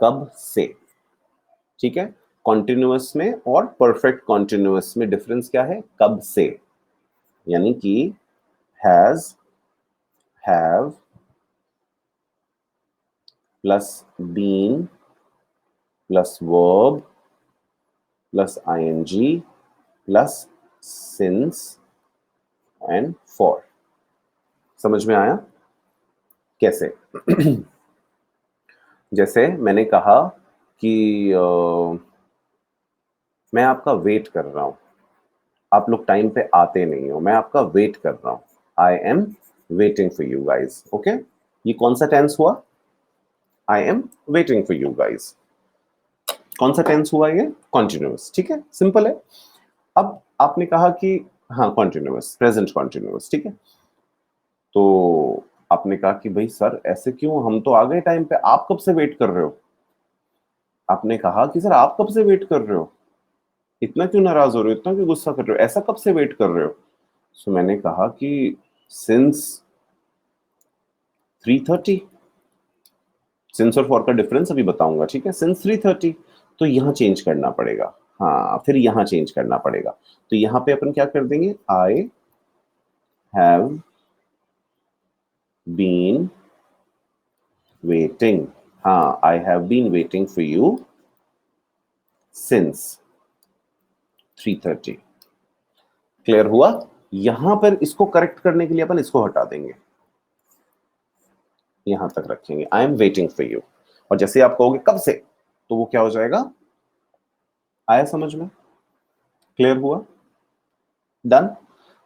कब से, ठीक है। कॉन्टिन्यूअस में और परफेक्ट कॉन्टिन्यूअस में डिफरेंस क्या है? कब से, यानी कि has, have plus been plus verb plus ING plus since and for. समझ में आया कैसे? जैसे मैंने कहा कि मैं आपका वेट कर रहा हूं, आप लोग टाइम पे आते नहीं हो, मैं आपका वेट कर रहा हूं, आई am waiting for you guys. Okay, ये कौन सा टेंस हुआ? आई am waiting for you guys. कौन सा टेंस हुआ ये? कॉन्टिन्यूअस, ठीक है, सिंपल है। अब आपने कहा कि हाँ कॉन्टिन्यूअस, प्रेजेंट कॉन्टिन्यूअस, ठीक है। तो आपने कहा कि भाई सर ऐसे क्यों, हम तो आ गए टाइम पे, आप कब से वेट कर रहे हो? आपने कहा कि सर आप कब से वेट कर रहे हो, इतना क्यों नाराज हो रहे हो, इतना क्यों गुस्सा कर रहे हो, ऐसा कब से वेट कर रहे हो? सो मैंने कहा कि सिंस 3:30। सिंस और फॉर का डिफरेंस अभी बताऊंगा, ठीक है। सिंस 3:30, तो यहां चेंज करना पड़ेगा, हाँ फिर यहां चेंज करना पड़ेगा। तो यहां पे अपन क्या कर देंगे? आई हैव बीन वेटिंग, हाँ I have been waiting for you since 3:30। Clear हुआ? यहां पर इसको करेक्ट करने के लिए अपन इसको हटा देंगे, यहां तक रखेंगे आई एम वेटिंग फॉर यू। और जैसे आप कहोगे कब से, तो वो क्या हो जाएगा? आया समझ में? क्लियर हुआ? डन।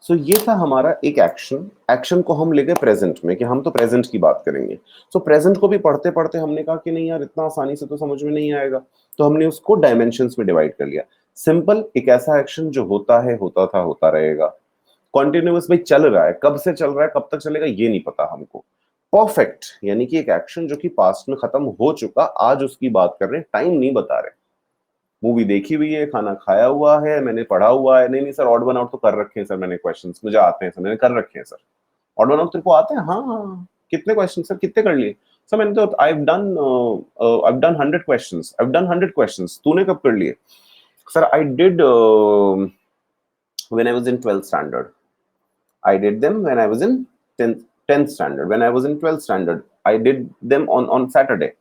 सो ये था हमारा एक एक्शन। एक्शन को हम ले गए प्रेजेंट में कि हम तो प्रेजेंट की बात करेंगे। सो प्रेजेंट को भी पढ़ते पढ़ते हमने कहा कि नहीं यार इतना आसानी से तो समझ में नहीं आएगा, तो हमने उसको डायमेंशंस में डिवाइड कर लिया। सिंपल, एक ऐसा एक्शन जो होता है, होता था, होता रहेगा। कॉन्टिन्यूअस भाई चल रहा है, कब से चल रहा है, कब तक चलेगा ये नहीं पता हमको। परफेक्ट यानी कि एक एक्शन जो कि पास्ट में खत्म हो चुका, आज उसकी बात कर रहे हैं, टाइम नहीं बता रहे। मूवी देखी हुई है, खाना खाया हुआ है, मैंने पढ़ा हुआ है, नहीं नहीं सर ऑड वन आउट तो कर रखे हैं सर मैंने, क्वेश्चंस मुझे आते हैं सर, मैंने कर रखे हैं सर। ऑड वन आउट तेरे को आते हैं? हाँ हाँ। कितने क्वेश्चन सर, कितने कर लिए सर? मैंने तो I have done 100 questions, I have done 100 questions. तूने कब कर लिए sir? I did when I was in 12th standard, I did them when I was in 10th standard, when I was in 12th standard I did them on Saturday.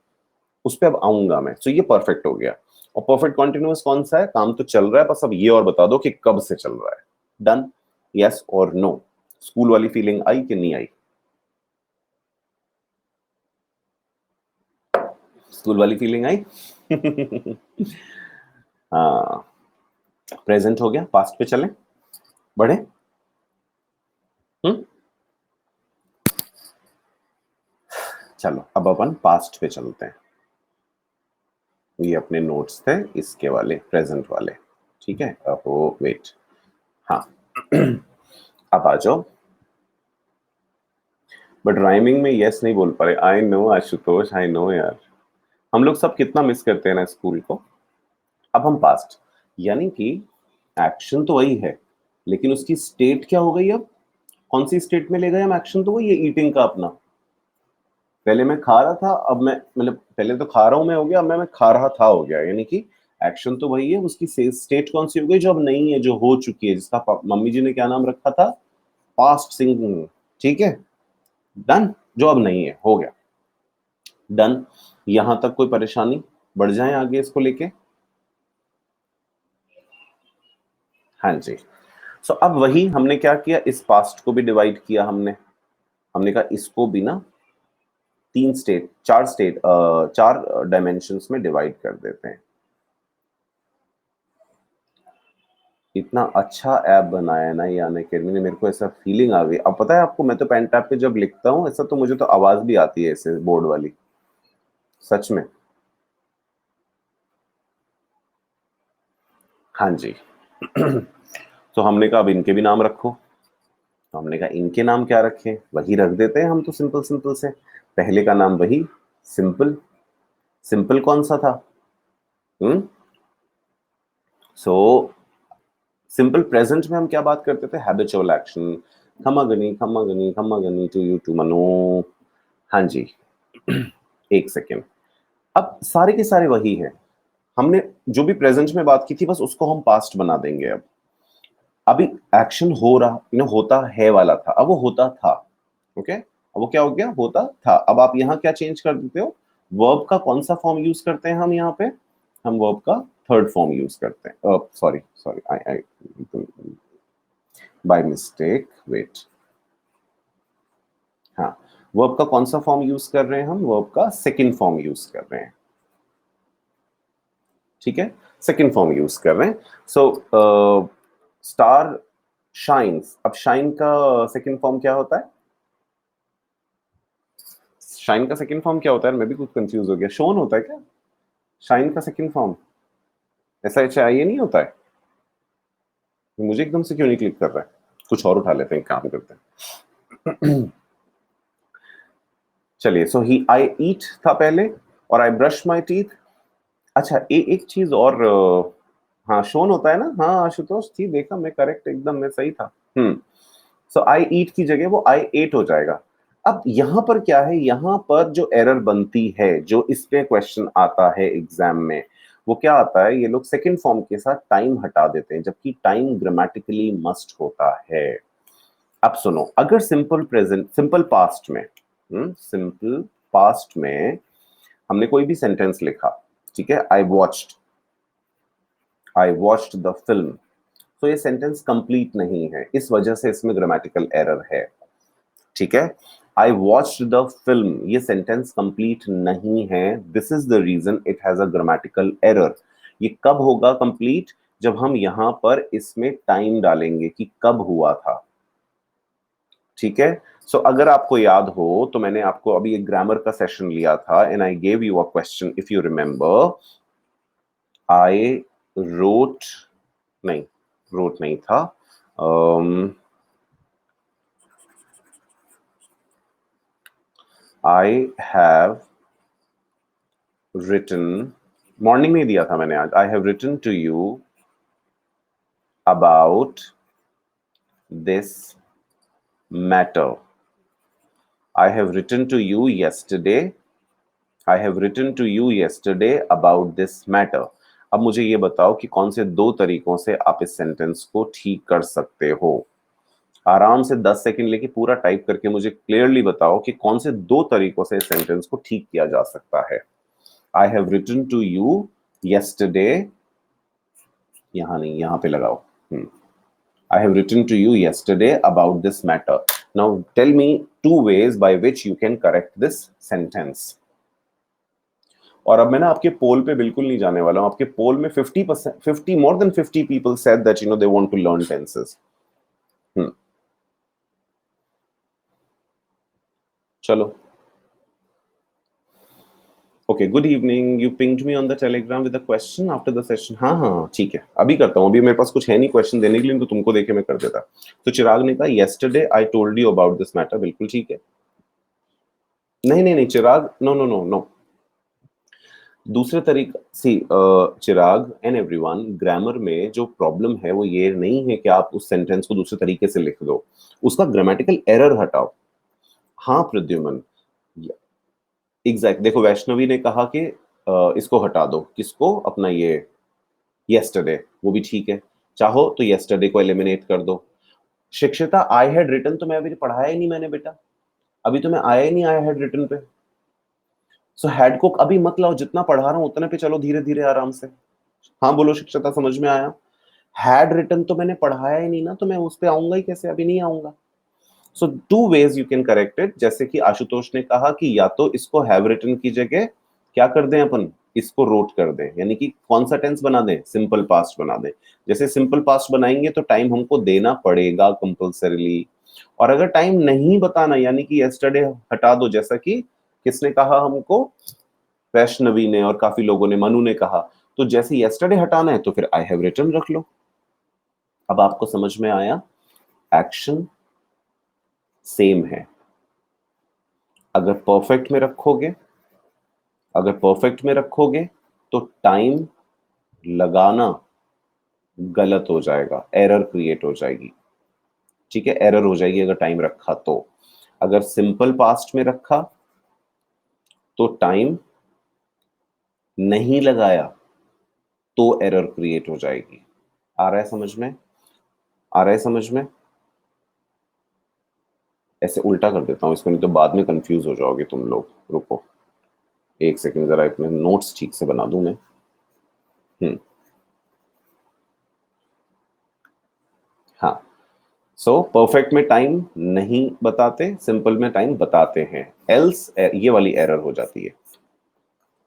उस पर अब आऊंगा मैं। तो ये परफेक्ट हो गया। और परफेक्ट कॉन्टिन्यूअस कौन सा है? काम तो चल रहा है, बस अब ये और बता दो कि कब से चल रहा है। डन, यस और नो। स्कूल वाली फीलिंग आई कि नहीं आई? स्कूल वाली फीलिंग आई? हाँ। प्रेजेंट हो गया, पास्ट पे चलें, बढ़े। हम्म, चलो अब अपन पास्ट पे चलते हैं। ये अपने नोट्स थे इसके वाले, प्रेजेंट वाले, ठीक है। अब वेट, हाँ अब आ जाओ। बट राइमिंग में यस नहीं बोल पा रहे। I know Ashutosh, I know यार, हम लोग सब कितना मिस करते हैं ना स्कूल को। अब हम पास्ट, यानी कि एक्शन तो वही है, लेकिन उसकी स्टेट क्या हो गई? अब कौन सी स्टेट में ले गए हम एक्शन? तो वही है ईटिंग का अपना। पहले मैं खा रहा था, अब मैं मतलब पहले तो खा रहा हूं मैं हो गया, अब मैं खा रहा था हो गया। यानी कि एक्शन तो वही है, उसकी स्टेट कौन सी हो गई जो अब नहीं है, जो हो चुकी है, जिसका मम्मी जी ने क्या नाम रखा था, पास्ट सिंगिंग। ठीक है, डन, जो अब नहीं है, हो गया, डन। यहां तक कोई परेशानी? बढ़ जाए आगे इसको लेके। हाँ जी। सो अब वही हमने क्या किया, इस पास्ट को भी डिवाइड किया हमने। हमने कहा इसको भी ना तीन स्टेट, चार स्टेट, चार डायमेंशंस में डिवाइड कर देते हैं। इतना अच्छा ऐप बनाया है ना ये अनअकैडमी ने, मेरे को ऐसा फीलिंग आ गई। अब पता है आपको, मैं तो पेन टैप पे जब लिखता हूँ ऐसा, तो मुझे तो आवाज भी आती है ऐसे बोर्ड वाली, सच में। हाँ जी। तो हमने कहा अब इनके भी नाम रखो। तो हमने कहा इनके नाम क्या रखें, वही रख देते हैं हम तो, सिंपल सिंपल से। पहले का नाम वही, सिंपल। सिंपल कौन सा था? हम्म। सो सिंपल प्रेजेंट में हम क्या बात करते थे, हैबिचुअल एक्शन। खम्मा गनी खम्मा गनी खम्मा गनी टू यू टू मनो। हाँ जी। एक सेकेंड। अब सारे के सारे वही है। हमने जो भी प्रेजेंट में बात की थी बस उसको हम पास्ट बना देंगे अब। अभी एक्शन हो रहा, होता है वाला था, अब वो होता था। ओके, अब वो क्या हो गया, होता था। अब आप यहाँ क्या चेंज कर देते हो, वर्ब का कौन सा फॉर्म यूज करते हैं हम यहाँ पे, हम वर्ब का थर्ड फॉर्म यूज करते हैं। Sorry sorry, I I by mistake, wait. हाँ, वर्ब का कौन सा फॉर्म यूज कर रहे हैं हम, वर्ब का सेकंड फॉर्म यूज कर रहे हैं। ठीक है, सेकंड फॉर्म यूज कर रहे हैं। सो स्टार शाइन्स, अब शाइन का सेकंड फॉर्म क्या होता है, शाइन का सेकंड फॉर्म क्या होता है, मैं भी कुछ कंफ्यूज हो गया, शोन होता है क्या शाइन का सेकंड फॉर्म? ऐसा एच आई नहीं होता है? मुझे एकदम से क्यों नहीं क्लिक कर रहा है, कुछ और उठा लेते हैं, काम करते हैं। चलिए, सो ही आई ईट था पहले, और आई ब्रश माई टीथ। अच्छा, एक चीज और, हाँ शोन होता है ना, हाँ आशुतोष थी, देखा मैं करेक्ट, एकदम मैं सही था। सो आई ईट की जगह वो आई एट हो जाएगा। अब यहां पर क्या है, यहां पर जो एरर बनती है, जो इस पे क्वेश्चन आता है एग्जाम में, वो क्या आता है, ये लोग सेकंड फॉर्म के साथ टाइम हटा देते हैं, जबकि टाइम ग्रामेटिकली मस्ट होता है। अब सुनो, अगर सिंपल प्रेजेंट, सिंपल पास्ट में, सिंपल पास्ट में हमने कोई भी सेंटेंस लिखा, ठीक है, आई वॉच्ड द फिल्म, तो ये सेंटेंस कंप्लीट नहीं है, इस वजह से इसमें ग्रामेटिकल एरर है। ठीक है, आई वॉच्ड द फिल्म, ये सेंटेंस कंप्लीट नहीं है, this is the reason it has a grammatical error. ये कब होगा कंप्लीट, जब हम यहां पर इसमें टाइम डालेंगे कि कब हुआ था। ठीक है, सो अगर आपको याद हो तो मैंने आपको अभी एक ग्रामर का सेशन लिया था, and I gave you a question, if you remember. I wrote, नहीं, रोट नहीं था, आई हैव रिटन, मॉर्निंग में दिया था मैंने आज, I have written to you about this matter. I have written to you yesterday, I have written to you yesterday about this matter. अब मुझे ये बताओ कि कौन से दो तरीकों से आप इस सेंटेंस को ठीक कर सकते हो। आराम से 10 सेकंड लेके पूरा टाइप करके मुझे क्लियरली बताओ कि कौन से दो तरीकों से इस सेंटेंस को ठीक किया जा सकता है। I have written to you yesterday, यहां नहीं, यहां पे लगाओ। I have written to you yesterday about this matter. Now tell me two ways by which you can correct this sentence. और अब मैं ना आपके पोल पे बिल्कुल नहीं जाने वाला हूं। आपके पोल में 50%, 50 more than 50 people said that they want to learn tenses. चलो, okay, good evening, you pinged me on the Telegram with a question after the session. हाँ हाँ ठीक है, अभी करता हूँ, अभी मेरे पास कुछ है नहीं क्वेश्चन देने के लिए, तो तुमको देखे मैं कर देता। तो चिराग ने कहा yesterday I told you about this matter, बिल्कुल ठीक है। नहीं नहीं नहीं चिराग, नो नो नो नो, दूसरे तरीका सी, चिराग एंड एवरीवन, ग्रामर में जो प्रॉब्लम है वो ये नहीं है कि आप उस सेंटेंस को दूसरे तरीके से लिख दो, उसका ग्रामेटिकल एरर हटाओ। हाँ प्रद्युमन, एग्जैक्ट, देखो वैष्णवी ने कहा कि इसको हटा दो, किसको, अपना ये येस्टरडे, वो भी ठीक है। चाहो तो येस्टरडे को एलिमिनेट कर दो। शिक्षिता, आई हैड रिटन तो मैं अभी पढ़ाया ही नहीं मैंने बेटा, अभी तो मैं आया ही नहीं आई हैड रिटन पे। सो हैड को अभी मत लाओ, जितना पढ़ा रहा हूं उतने पे चलो, धीरे धीरे आराम से। हाँ बोलो शिक्षिता, समझ में आया? हैड रिटन तो मैंने पढ़ाया ही नहीं ना, तो मैं उस पे आऊंगा ही कैसे, अभी नहीं आऊंगा। So two ways you can correct it, जैसे कि आशुतोष ने कहा कि या तो इसको हैव रिटन की जगह क्या कर दें अपन, इसको रोट कर दें, यानी कि कौन सा टेंस बना दें, सिंपल पास्ट बना दें। जैसे सिंपल पास्ट बनाएंगे तो टाइम हमको देना पड़ेगा कंपल्सरीली, और अगर टाइम नहीं बताना यानी कि यस्टरडे हटा दो, जैसा कि किसने कहा हमको, वैष्णवी ने और काफी लोगों ने, मनु ने कहा, तो जैसे यस्टरडे हटाना है तो फिर आई हैव रिटन रख लो। अब आपको समझ में आया, एक्शन सेम है। अगर परफेक्ट में रखोगे, अगर परफेक्ट में रखोगे तो टाइम लगाना गलत हो जाएगा, एरर क्रिएट हो जाएगी। ठीक है, एरर हो जाएगी अगर टाइम रखा तो। अगर सिंपल पास्ट में रखा तो टाइम नहीं लगाया तो एरर क्रिएट हो जाएगी। आ रहा है समझ में? आ रहा है समझ में? ऐसे उल्टा कर देता हूं इसको, नहीं तो बाद में कंफ्यूज हो जाओगे तुम लोग। रुको एक सेकंड, जरा अपने नोट्स ठीक से बना दूं मैं। हम्म, हाँ। सो परफेक्ट में टाइम नहीं बताते, सिंपल में टाइम बताते हैं, एल्स ये वाली एरर हो जाती है।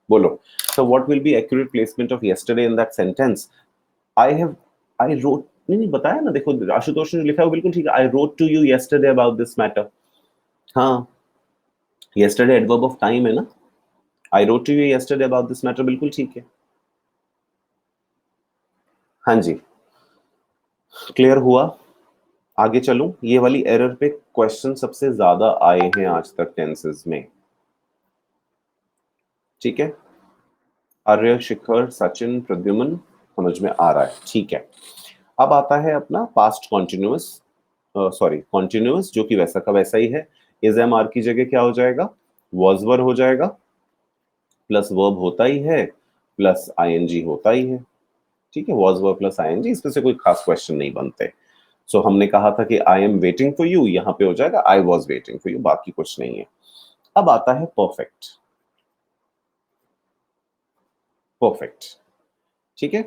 बोलो, so what will be accurate placement of yesterday in that sentence? I wrote, नहीं नहीं बताया ना, देखो आशुतोष ने लिखा है वो बिल्कुल ठीक है, I wrote to you yesterday about this matter। हाँ, yesterday adverb of time है ना, I wrote to you yesterday about this matter, बिल्कुल ठीक है। हाँ जी, क्लियर हुआ? आगे चलूं, ये वाली एरर पे क्वेश्चन सबसे ज्यादा आए हैं आज तक टेंसेस में। ठीक है, आर्य, शिखर, सचिन, प्रद्युमन, समझ में आ रहा है? ठीक है। अब आता है अपना पास्ट कॉन्टिन्यूअस, सॉरी कॉन्टिन्यूअस, जो कि वैसा का वैसा ही है। इज एम आर की जगह क्या हो जाएगा, वॉज वर हो जाएगा, प्लस वर्ब होता ही है, प्लस आईएनजी होता ही है। ठीक है, वॉज वर प्लस आईएनजी, इसमें से कोई खास क्वेश्चन नहीं बनते। सो हमने कहा था कि I am waiting for you, यहां पे हो जाएगा आई वॉज वेटिंग फॉर यू, बाकी कुछ नहीं है। अब आता है परफेक्ट। परफेक्ट, ठीक है,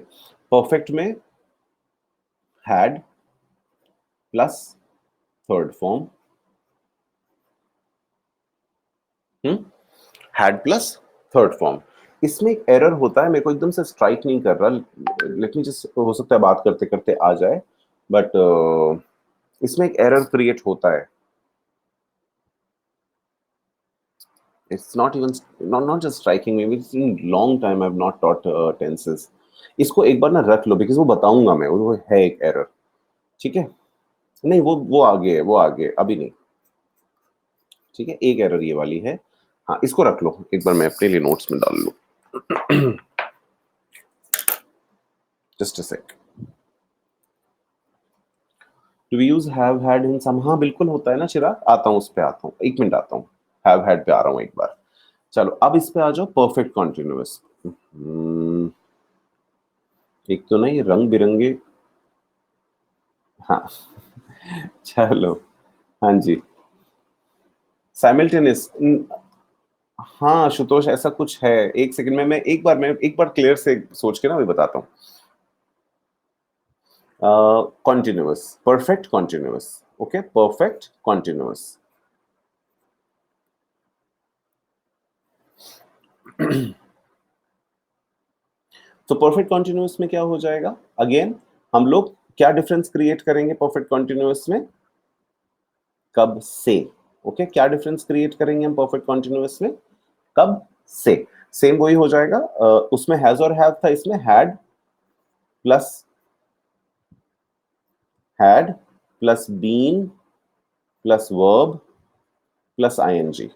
परफेक्ट में had plus third form, had plus third form. इसमें एक एरर होता है, मेरे को एकदम से स्ट्राइक नहीं कर रहा, लेट मी जस्ट, हो सकता है बात करते करते आ जाए, बट इसमें एक एरर क्रिएट होता है। It's not even, not just striking me, it's in long time I have not taught tenses. इसको एक बार ना रख लो, बिकॉज वो बताऊंगा मैं, वो है एक एरर। ठीक है, नहीं वो आगे है, वो आगे, अभी नहीं। ठीक है, एक एरर ये वाली है। हाँ, इसको रख लो, एक बार मैं अपने लिए नोट्स में डाल लूं। Just a sec. Do we use have had in some, हाँ बिल्कुल होता है ना चिराग, आता हूँ उस पे, आता हूँ एक मिनट, आता हूँ। हैव हैड पे आ रहा हूँ एक बार। चलो अब इस पे आ जाओ, परफेक्ट कॉन्टिन्यूअस। एक तो नहीं रंग बिरंगे, हाँ। चलो, हाँ जी, साइमल्टेनियस। हाँ आशुतोष, ऐसा कुछ है, एक सेकंड में, मैं एक बार क्लियर से सोच के ना मैं बताता हूँ। Continuous, perfect continuous, okay, perfect continuous. तो परफेक्ट कॉन्टिन्यूअस में क्या हो जाएगा, अगेन हम लोग क्या डिफरेंस क्रिएट करेंगे परफेक्ट कॉन्टिन्यूअस में, कब से। ओके, क्या डिफरेंस क्रिएट करेंगे हम परफेक्ट कॉन्टिन्यूअस में, कब से। सेम वही हो जाएगा, उसमें हैज और हैव था, इसमें had plus been plus verb plus ING,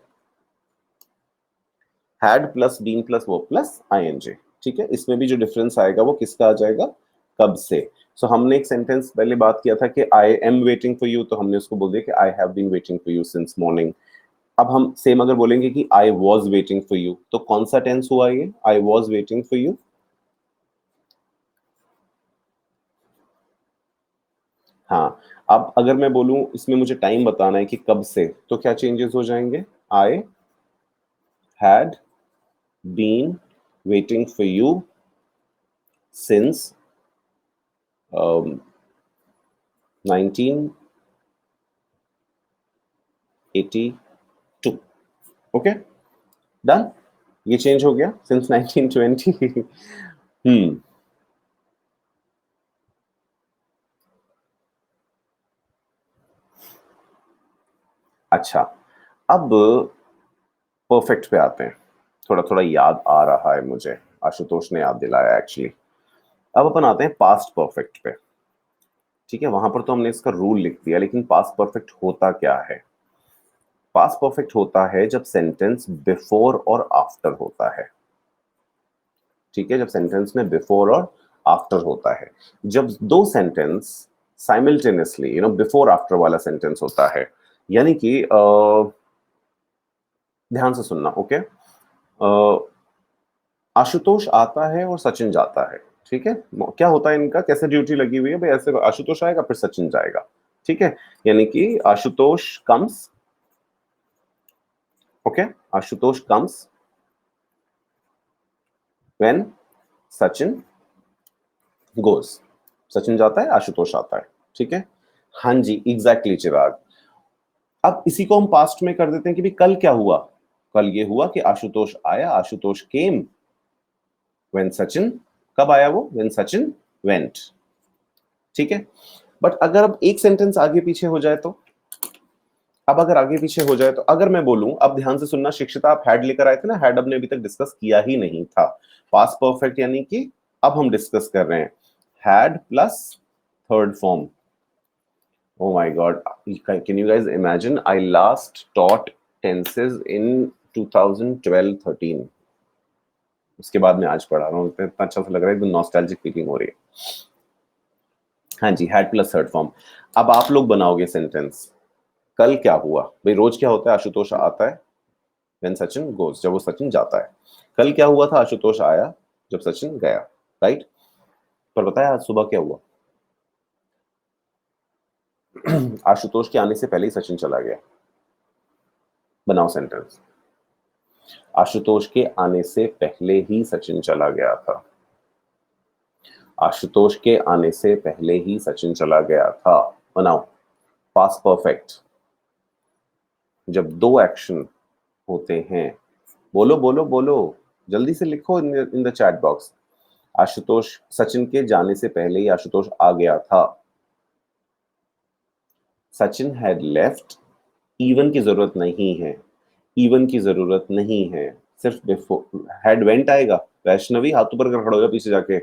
had plus been plus verb plus ING. ठीक है, इसमें भी जो डिफरेंस आएगा वो किसका आ जाएगा, कब से। सो हमने एक सेंटेंस पहले बात किया था कि I am waiting for you, तो हमने उसको बोल दिया कि I have been waiting for you since morning. अब हम सेम अगर बोलेंगे कि I was waiting for you, तो कौन सा टेंस हुआ ये, I was waiting for you. हाँ, अब अगर मैं बोलूं इसमें मुझे टाइम बताना है कि कब से, तो क्या चेंजेस हो जाएंगे? I had been waiting for you since 1982। Okay, done. ये चेंज हो गया सिंस 1920। अच्छा, अब परफेक्ट पे आते हैं। थोड़ा थोड़ा याद आ रहा है मुझे, आशुतोष ने याद दिलाया एक्चुअली। अब अपन आते हैं पास्ट परफेक्ट पे। ठीक है, वहां पर तो हमने इसका रूल लिख दिया, लेकिन पास्ट परफेक्ट होता क्या है? पास्ट परफेक्ट होता है जब सेंटेंस बिफोर और आफ्टर होता है। ठीक है, जब सेंटेंस में बिफोर और आफ्टर होता है, जब दो सेंटेंस साइमल्टेनियसली बिफोर आफ्टर वाला सेंटेंस होता है, यानी कि ध्यान से सुनना, ओके। आशुतोष आता है और सचिन जाता है। ठीक है, क्या होता है इनका, कैसे ड्यूटी लगी हुई है भाई? ऐसे आशुतोष आएगा फिर सचिन जाएगा। ठीक है, यानी कि Ashutosh comes, okay, Ashutosh comes when Sachin goes. Sachin जाता है, आशुतोष आता है। ठीक है, हाँ जी, एग्जैक्टली चिराग। अब इसी को हम पास्ट में कर देते हैं कि भी कल क्या हुआ? कल ये हुआ कि आशुतोष आया, आशुतोष केम व्हेन सचिन, कब आया वो? When Sachin went. ठीक है, बट अगर अब एक सेंटेंस आगे पीछे हो जाए तो, अब अगर आगे पीछे हो जाए तो, अगर मैं बोलूं, अब ध्यान से सुनना शिक्षिता, आप हैड लेकर आए थे ना, हैड हमने अभी तक डिस्कस किया ही नहीं था। पास्ट परफेक्ट यानी कि अब हम डिस्कस कर रहे हैं had plus third form. Oh my God. Can you guys imagine? I last taught tenses in 2012-13। उसके बाद मैं आज पढ़ा रहा हूँ, इतना अच्छा सा लग रहा है, एकदम नॉस्टैल्जिक फीलिंग हो रही है। हाँ जी, हैड प्लस थर्ड फॉर्म। अब आप लोग बनाओगे सेंटेंस, कल क्या हुआ भाई? रोज क्या होता है? आशुतोष आता है व्हेन सचिन गोज, जब वो सचिन जाता है। कल क्या हुआ था? आशुतोष आया जब सचिन गया, राइट? पर बताया आज सुबह क्या हुआ? आशुतोष के आने से पहले ही सचिन चला गया। बनाओ सेंटेंस, आशुतोष के आने से पहले ही सचिन चला गया था। आशुतोष के आने से पहले ही सचिन चला गया था। बनाओ पास्ट परफेक्ट, जब दो एक्शन होते हैं। बोलो बोलो बोलो, जल्दी से लिखो in the chat box. Ashutosh, Sachin के जाने से पहले ही आशुतोष आ गया था। Sachin had left. इवन की जरूरत नहीं है, इवन की जरूरत नहीं है, सिर्फ बिफोर। हैड वेंट आएगा। वैष्णवी हाथ ऊपर कर खड़ा हो जा पीछे जाके।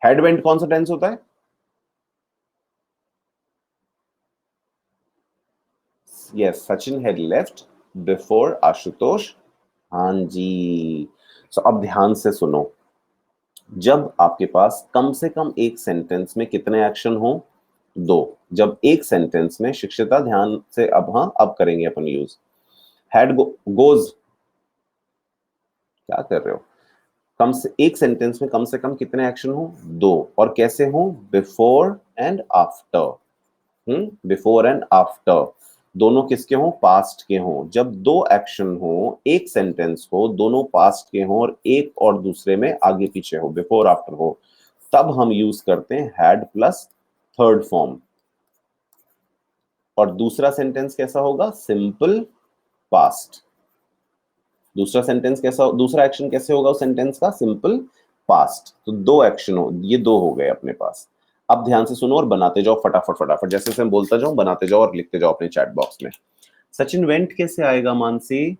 हैड वेंट कौन सा टेंस होता है? Yes, Sachin had left before Ashutosh. हाँ जी। सो अब ध्यान से सुनो, जब आपके पास कम से कम एक सेंटेंस में कितने एक्शन हो? दो। जब एक सेंटेंस में, शिक्षिता ध्यान से, अब हाँ अब करेंगे अपन यूज। हैड गोज, क्या कर रहे हो? कम से एक सेंटेंस में कम से कम कितने एक्शन हो? दो। और कैसे हो? Before and after. Before and after, दोनों किसके हों? पास्ट के हों। जब दो एक्शन हो, एक सेंटेंस हो, दोनों पास्ट के हों और एक और दूसरे में आगे पीछे हो, बिफोर आफ्टर हो, तब हम यूज करते हैं हैड प्लस थर्ड फॉर्म। और दूसरा सेंटेंस कैसा होगा? Simple past. दूसरा सेंटेंस कैसा, दूसरा एक्शन कैसे होगा उस सेंटेंस का? Simple past. तो दो एक्शन हो, ये दो हो गए अपने पास। अब ध्यान से सुनो और बनाते जाओ फटाफट फटाफट, जैसे जैसे मैं बोलता जाऊं बनाते जाओ और लिखते जाओ अपने चैट बॉक्स में। सचिन वेंट कैसे आएगा Mansi?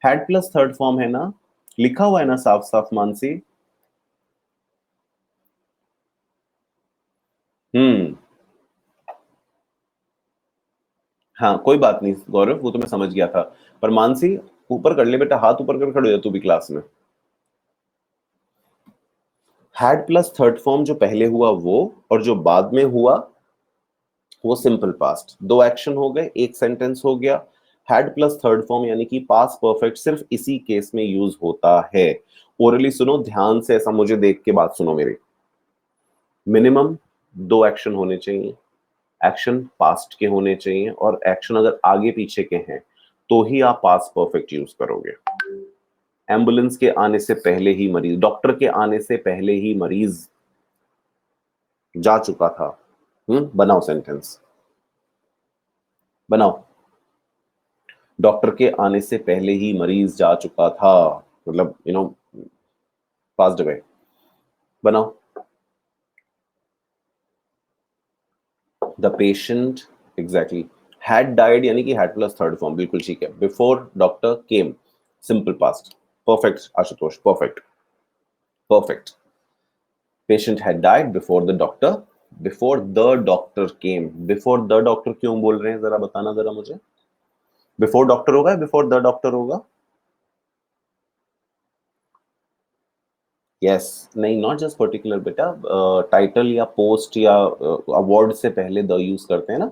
Had plus third form है ना, लिखा हुआ है ना साफ साफ मानसी। हम्म, हाँ कोई बात नहीं गौरव, वो तो मैं समझ गया था। पर मानसी, ऊपर कर ले बेटा, हाथ ऊपर कर खड़े हो जा तू भी क्लास में। हैड प्लस थर्ड फॉर्म जो पहले हुआ वो, और जो बाद में हुआ वो सिंपल पास्ट। दो एक्शन हो गए, एक सेंटेंस हो गया। हैड प्लस थर्ड फॉर्म यानी कि पास्ट परफेक्ट सिर्फ इसी केस में यूज होता है। ओरली सुनो ध्यान से, ऐसा मुझे देख के बात सुनो मेरी। मिनिमम दो एक्शन होने चाहिए, एक्शन पास्ट के होने चाहिए, और एक्शन अगर आगे पीछे के हैं तो ही आप पास्ट परफेक्ट यूज करोगे। एम्बुलेंस के आने से पहले ही मरीज, डॉक्टर के आने से पहले ही मरीज जा चुका था। बनाओ सेंटेंस, बनाओ। डॉक्टर के आने से पहले ही मरीज जा चुका था, मतलब पास्ट अवे। बनाओ। The patient, exactly. Had died यानी कि हैड प्लस थर्ड फॉर्म, बिल्कुल ठीक है। Before doctor came, simple past, perfect Ashutosh, perfect, perfect. Patient had died before the doctor, before the doctor came. Before the doctor क्यों बोल रहे हैं, जरा बताना जरा मुझे। बिफोर डॉक्टर होगा, बिफोर द डॉक्टर होगा? यस, नहीं, नॉट जस्ट पर्टिकुलर बेटा, टाइटल या पोस्ट या अवार्ड से पहले द यूज करते हैं ना।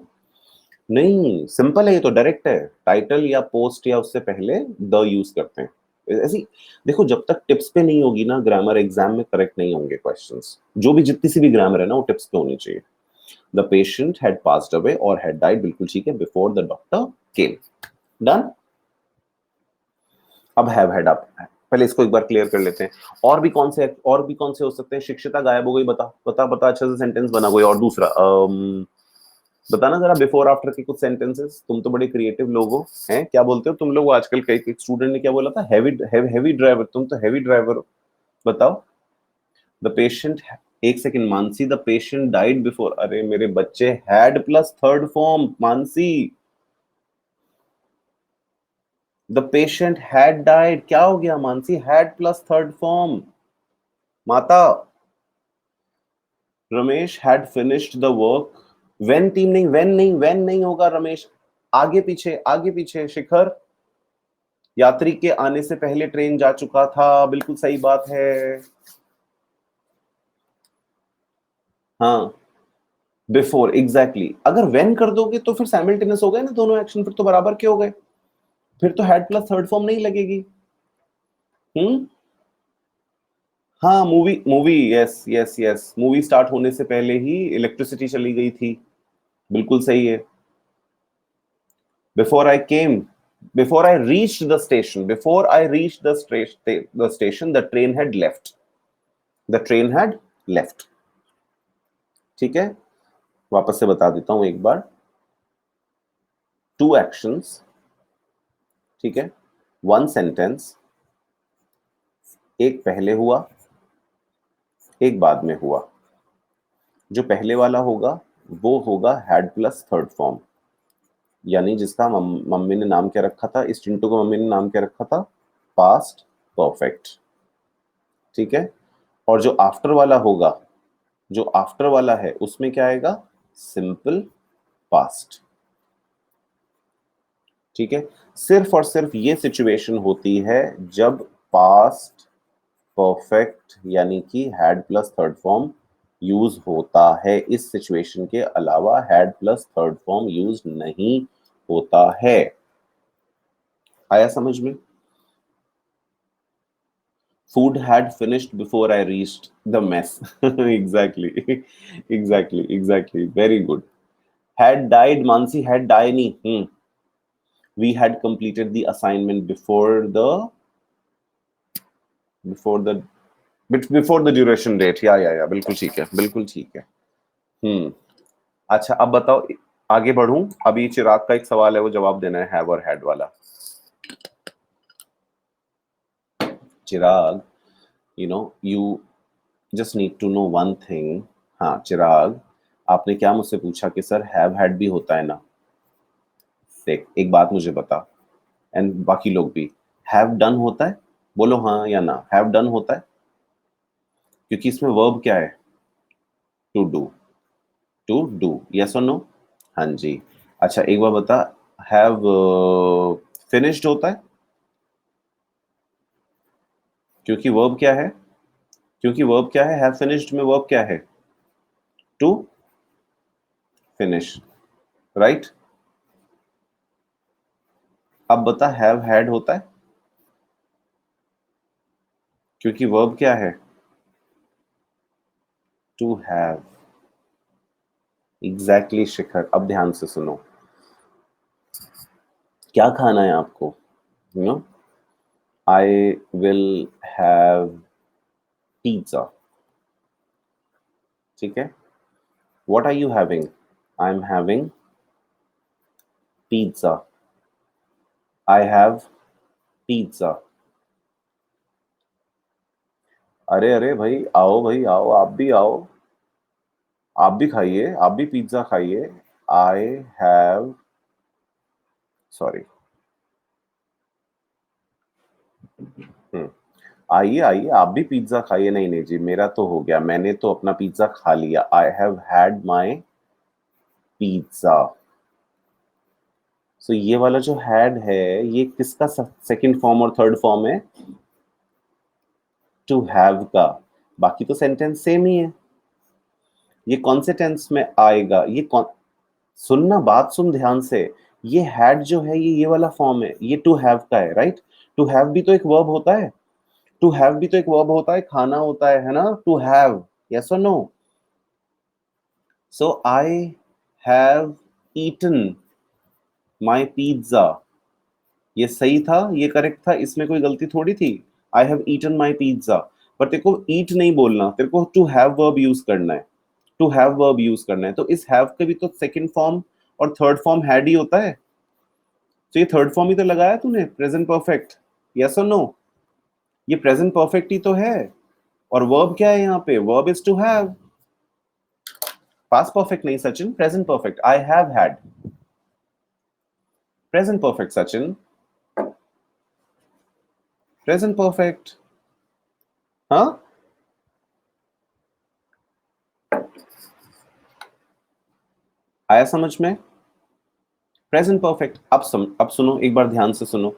नहीं, सिंपल है, ये तो डायरेक्ट है। टाइटल या पोस्ट या उससे पहले द यूज करते हैं। ऐसी देखो, जब तक टिप्स पे नहीं होगी ना ग्रामर, एग्जाम में करेक्ट नहीं होंगे क्वेश्चंस। जो भी जितनी सी भी ग्रामर है ना, वो टिप्स पे होनी चाहिए। The patient had passed away और हैड डाइड, बिल्कुल ठीक है, before the doctor came. Done. अब हैव हैड अप, पहले इसको एक बार क्लियर कर लेते हैं। और भी कौन से हो सकते हैं? शिक्षिता गायब हो गई, बता बता बता, अच्छे से सेंटेंस बना कोई। और दूसरा बताना जरा, बिफोर आफ्टर के कुछ सेंटेंसेस। तुम तो बड़े क्रिएटिव लोग हो, हैं? क्या बोलते हो तुम लोग आजकल? कई स्टूडेंट ने क्या बोला था? हैवी ड्राइवर, तुम तो हैवी ड्राइवर हो। बताओ। द पेशेंट, एक second Mansi, the patient died before, अरे मेरे बच्चे, had plus third form Mansi. The patient had died, क्या हो गया Mansi? Had plus third form. माता, Ramesh had finished the work when, टीम नहीं, व्हेन नहीं होगा रमेश, आगे पीछे, आगे पीछे। शिखर, यात्री के आने से पहले ट्रेन जा चुका था, बिल्कुल सही बात है। हाँ, बिफोर, एग्जैक्टली। अगर व्हेन कर दोगे तो फिर साइमल्टेनियस हो गए ना दोनों एक्शन, फिर तो बराबर के हो गए, फिर तो हैड प्लस थर्ड फॉर्म नहीं लगेगी। हम्म। हाँ, movie movie, yes yes yes, movie start होने से पहले ही इलेक्ट्रिसिटी चली गई थी, बिल्कुल सही है। Before I came, before I reached the station, before I reached the station, the train had left, the train had left. ठीक है, वापस से बता देता हूं एक बार। टू एक्शंस, ठीक है, वन सेंटेंस, एक पहले हुआ, एक बाद में हुआ। जो पहले वाला होगा वो होगा हैड प्लस थर्ड फॉर्म, यानी जिसका मम्मी ने नाम क्या रखा था, इस चिंटू को मम्मी ने नाम क्या रखा था? Past perfect. ठीक है। और जो आफ्टर वाला होगा, जो आफ्टर वाला है, उसमें क्या आएगा? Simple past. ठीक है। सिर्फ और सिर्फ ये सिचुएशन होती है जब पास्ट परफेक्ट यानी कि had plus third form use होता है। इस सिचुएशन के अलावा had plus third form use नहीं होता है। आया समझ में? Food had finished before I reached the mess. Exactly, exactly, exactly, very good. Had died, Mansi had die नहीं। We had completed the assignment before the before the duration date, या बिल्कुल ठीक है, बिल्कुल ठीक है। अच्छा, अब बताओ, आगे बढ़ूं? अभी चिराग का एक सवाल है, वो जवाब देना है, हैव और हैड वाला। Chirag, you just need to know one thing. हाँ चिराग, आपने क्या मुझसे पूछा कि सर हैव हैड भी होता है ना? देख, एक बात मुझे बता, एंड बाकी लोग भी, हैव डन होता है? बोलो हाँ या ना, हैव डन होता है? क्योंकि इसमें वर्ब क्या है? To do, to do, yes और नो? हाँ जी। अच्छा, एक बार बता, हैव फिनिश्ड होता है? क्योंकि वर्ब क्या है? क्योंकि वर्ब क्या है? हैव फिनिश्ड में वर्ब क्या है? To finish, right? अब बता, हैव हैड होता है? क्योंकि वर्ब क्या है? टू हैव, एग्जैक्टली शिखर, अब ध्यान से सुनो, क्या खाना है आपको? You know, I will have pizza, ठीक है? What are you having? I am having pizza, I have pizza. अरे अरे भाई आओ, भाई आओ, आप भी आओ, आप भी खाइए, आप भी पिज्जा खाइए। आई हैव, सॉरी, आइए आइए, आप भी पिज्जा खाइए। नहीं नहीं जी, मेरा तो हो गया, मैंने तो अपना पिज्जा खा लिया। I have had my pizza. So ये वाला जो हैड है, ये किसका सेकंड फॉर्म और थर्ड फॉर्म है? टू हैव का। बाकी तो सेंटेंस सेम ही है। ये कौन से टेंस में आएगा? ये कौन, सुनना, बात सुन ध्यान से। ये हैड जो है, ये वाला फॉर्म है, ये टू हैव का है, राइट? टू हैव भी तो एक वर्ब होता है, टू हैव भी तो एक वर्ब होता है, खाना होता है ना? टू हैव, यस और no? So I have eaten my pizza. ये सही था, ये करेक्ट था, इसमें कोई गलती थोड़ी थी। I have eaten my pizza. पर तेरे को ईट नहीं बोलना, तेरे को टू हैव वर्ब यूज करना है। टू हैव वर्ब यूज करना है, तो इस हैव का भी तो सेकंड फॉर्म और थर्ड फॉर्म हैड ही होता है। तो ये थर्ड फॉर्म ही तो लगाया तूने, प्रेजेंट परफेक्ट, यस और नो? ये प्रेजेंट परफेक्ट ही तो है। और वर्ब क्या है यहाँ पे? Verb is to have. Past perfect नहीं Sachin, present perfect. I have had, present perfect Sachin, present perfect. हाँ, आया समझ में? Present perfect. अब सुनो, एक बार ध्यान से सुनो।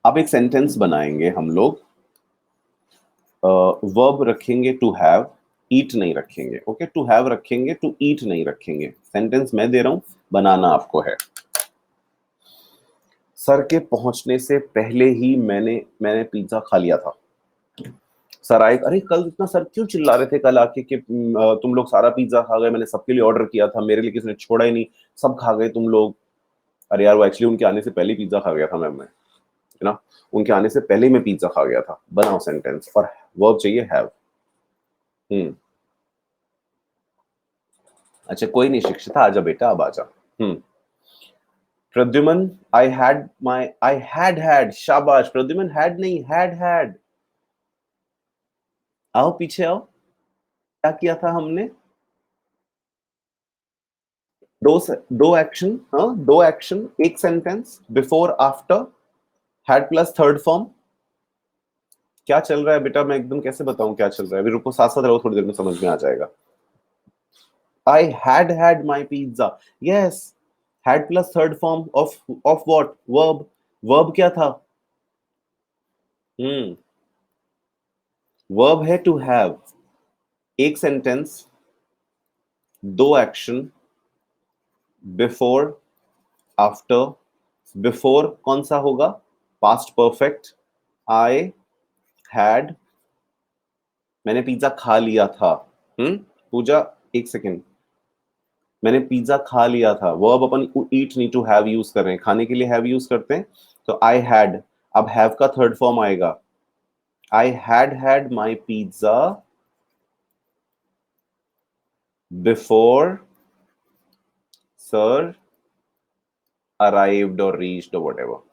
अब एक सेंटेंस बनाएंगे हम लोग, वर्ब रखेंगे टू हैव, ईट नहीं रखेंगे, ओके? टू हैव रखेंगे, टू ईट नहीं रखेंगे। सेंटेंस मैं दे रहा हूं, बनाना आपको है। सर के पहुंचने से पहले ही मैंने पिज्जा खा लिया था। सर आए, अरे कल इतना सर क्यों चिल्ला रहे थे कल आके कि तुम लोग सारा पिज्जा खा गए, मैंने सबके लिए ऑर्डर किया था, मेरे लिए किसी ने छोड़ा ही नहीं, सब खा गए तुम लोग। अरे यार, वो एक्चुअली उनके आने से पहले ही पिज्जा खा गया था मैं, है ना? उनके आने से पहले ही मैं पिज्जा खा गया था। बनाओ सेंटेंस, और वर्ब चाहिए हैव। हम्म, अच्छा कोई नहीं शिक्षिता, आजा बेटा, अब आजा। हम्म, प्रद्युमन, आई हैड हैड, शाबाश प्रद्युमन, हैड नहीं, हैड। आओ पीछे आओ, क्या किया था हमने? दो एक्शन, हाँ दो एक्शन, एक sentence, before after, had plus third form. क्या चल रहा है बेटा? मैं एकदम कैसे बताऊं क्या चल रहा है? अभी रुको, साथ साथ रहो, थोड़ी देर में समझ में आ जाएगा। I had my pizza, yes. Had plus third form of what? Verb. Verb क्या था? हम्म, वर्ब है टू हैव। एक सेंटेंस, दो एक्शन, बिफोर, आफ्टर। बिफोर कौन सा होगा? Past perfect. आई हैड, मैंने पिज्जा खा लिया था। पूजा, एक सेकेंड, मैंने पिज्जा खा लिया था, वर्ब अपन ईट नहीं, टू हैव यूज कर रहे हैं, खाने के लिए हैव यूज करते हैं। तो आई हैड, अब हैव का थर्ड फॉर्म आएगा, I had my pizza before sir arrived और रीच्ड और व्हाटएवर।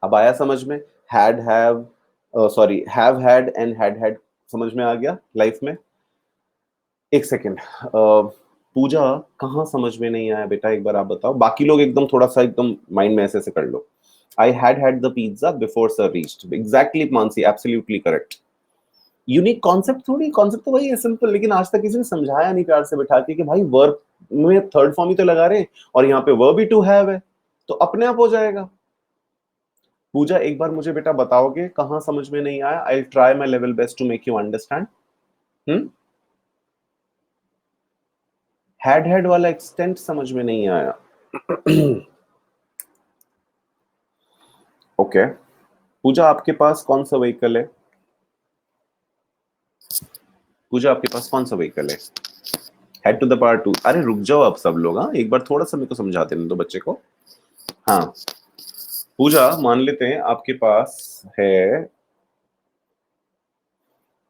अब आया समझ में? Had have, sorry, have had and had समझ में आ गया लाइफ में? एक सेकेंड, पूजा, कहाँ समझ में नहीं आया बेटा, एक बार आप बताओ। बाकी लोग एकदम थोड़ा सा एकदम माइंड में ऐसे ऐसे कर लो। I had the pizza before sir reached, exactly Mansi, absolutely correct. Unique concept थोड़ी, कॉन्सेप्ट तो वही है सिंपल, लेकिन आज तक किसी ने समझाया नहीं प्यार से बैठा के कि भाई वर्ब में थर्ड फॉर्म ही तो लगा रहे हैं, और यहाँ पे वर्ब ही टू हैव है, तो अपने आप हो जाएगा। पूजा, एक बार मुझे बेटा बताओगे कहाँ समझ में नहीं आया? I try my level best to make you understand. Hmm, had वाला एक्सटेंट समझ में नहीं आया। ओके, पूजा आपके पास कौन सा व्हीकल है? पूजा आपके पास कौन सा व्हीकल है? Head to the power two. अरे रुक जाओ आप सब लोग, हाँ एक बार थोड़ा सा मेरे को समझाते हैं दो बच्चे को। हाँ पूजा, मान लेते हैं आपके पास है,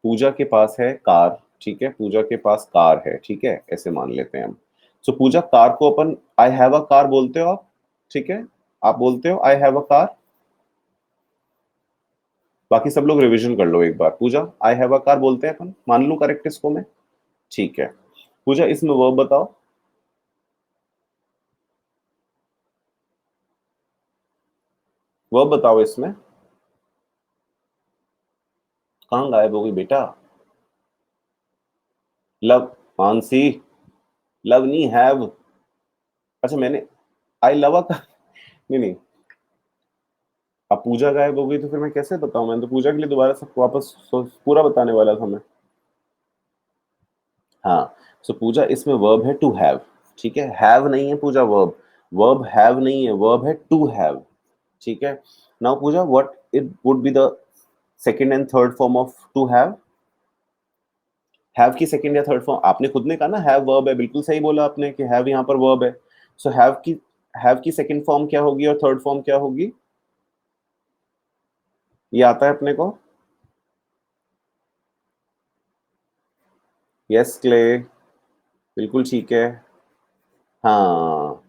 पूजा के पास है कार, ठीक है, पूजा के पास कार है, ठीक है, ऐसे मान लेते हैं हम। सो पूजा, कार को अपन आई हैव अ कार बोलते हो आप, ठीक है, आप बोलते हो आई हैव अ कार। बाकी सब लोग रिवीजन कर लो एक बार। पूजा, आई हैव अ कार बोलते हैं अपन, मान लूं करेक्ट इसको मैं, ठीक है। पूजा इसमें वर्ब बताओ। वर्ब बताओ इसमें। कहाँ गायब हो गई बेटा? लव, मानसी, लव नहीं हैव। अच्छा मैंने आई लव अ कार, नहीं नहीं। अब पूजा गायब हो गई तो फिर मैं कैसे बताऊं? मैंने तो पूजा के लिए दोबारा सब वापस पूरा बताने वाला था मैं। हाँ, सो पूजा इसमें वर्ब है टू हैव, ठीक है, हैव नहीं है पूजा वर्ब, वर्ब हैव नहीं है, वर्ब है टू हैव, ठीक है। Now Pooja, what it would be the second and third form of to have की सेकंड या थर्ड फॉर्म आपने खुद ने कहा ना, हैव वर्ब है, बिल्कुल सही बोला आपने कि हैव यहाँ पर वर्ब है। सो हैव की सेकंड फॉर्म क्या होगी और थर्ड फॉर्म क्या होगी? ये आता है अपने को? यस क्ले, बिल्कुल ठीक है। हाँ,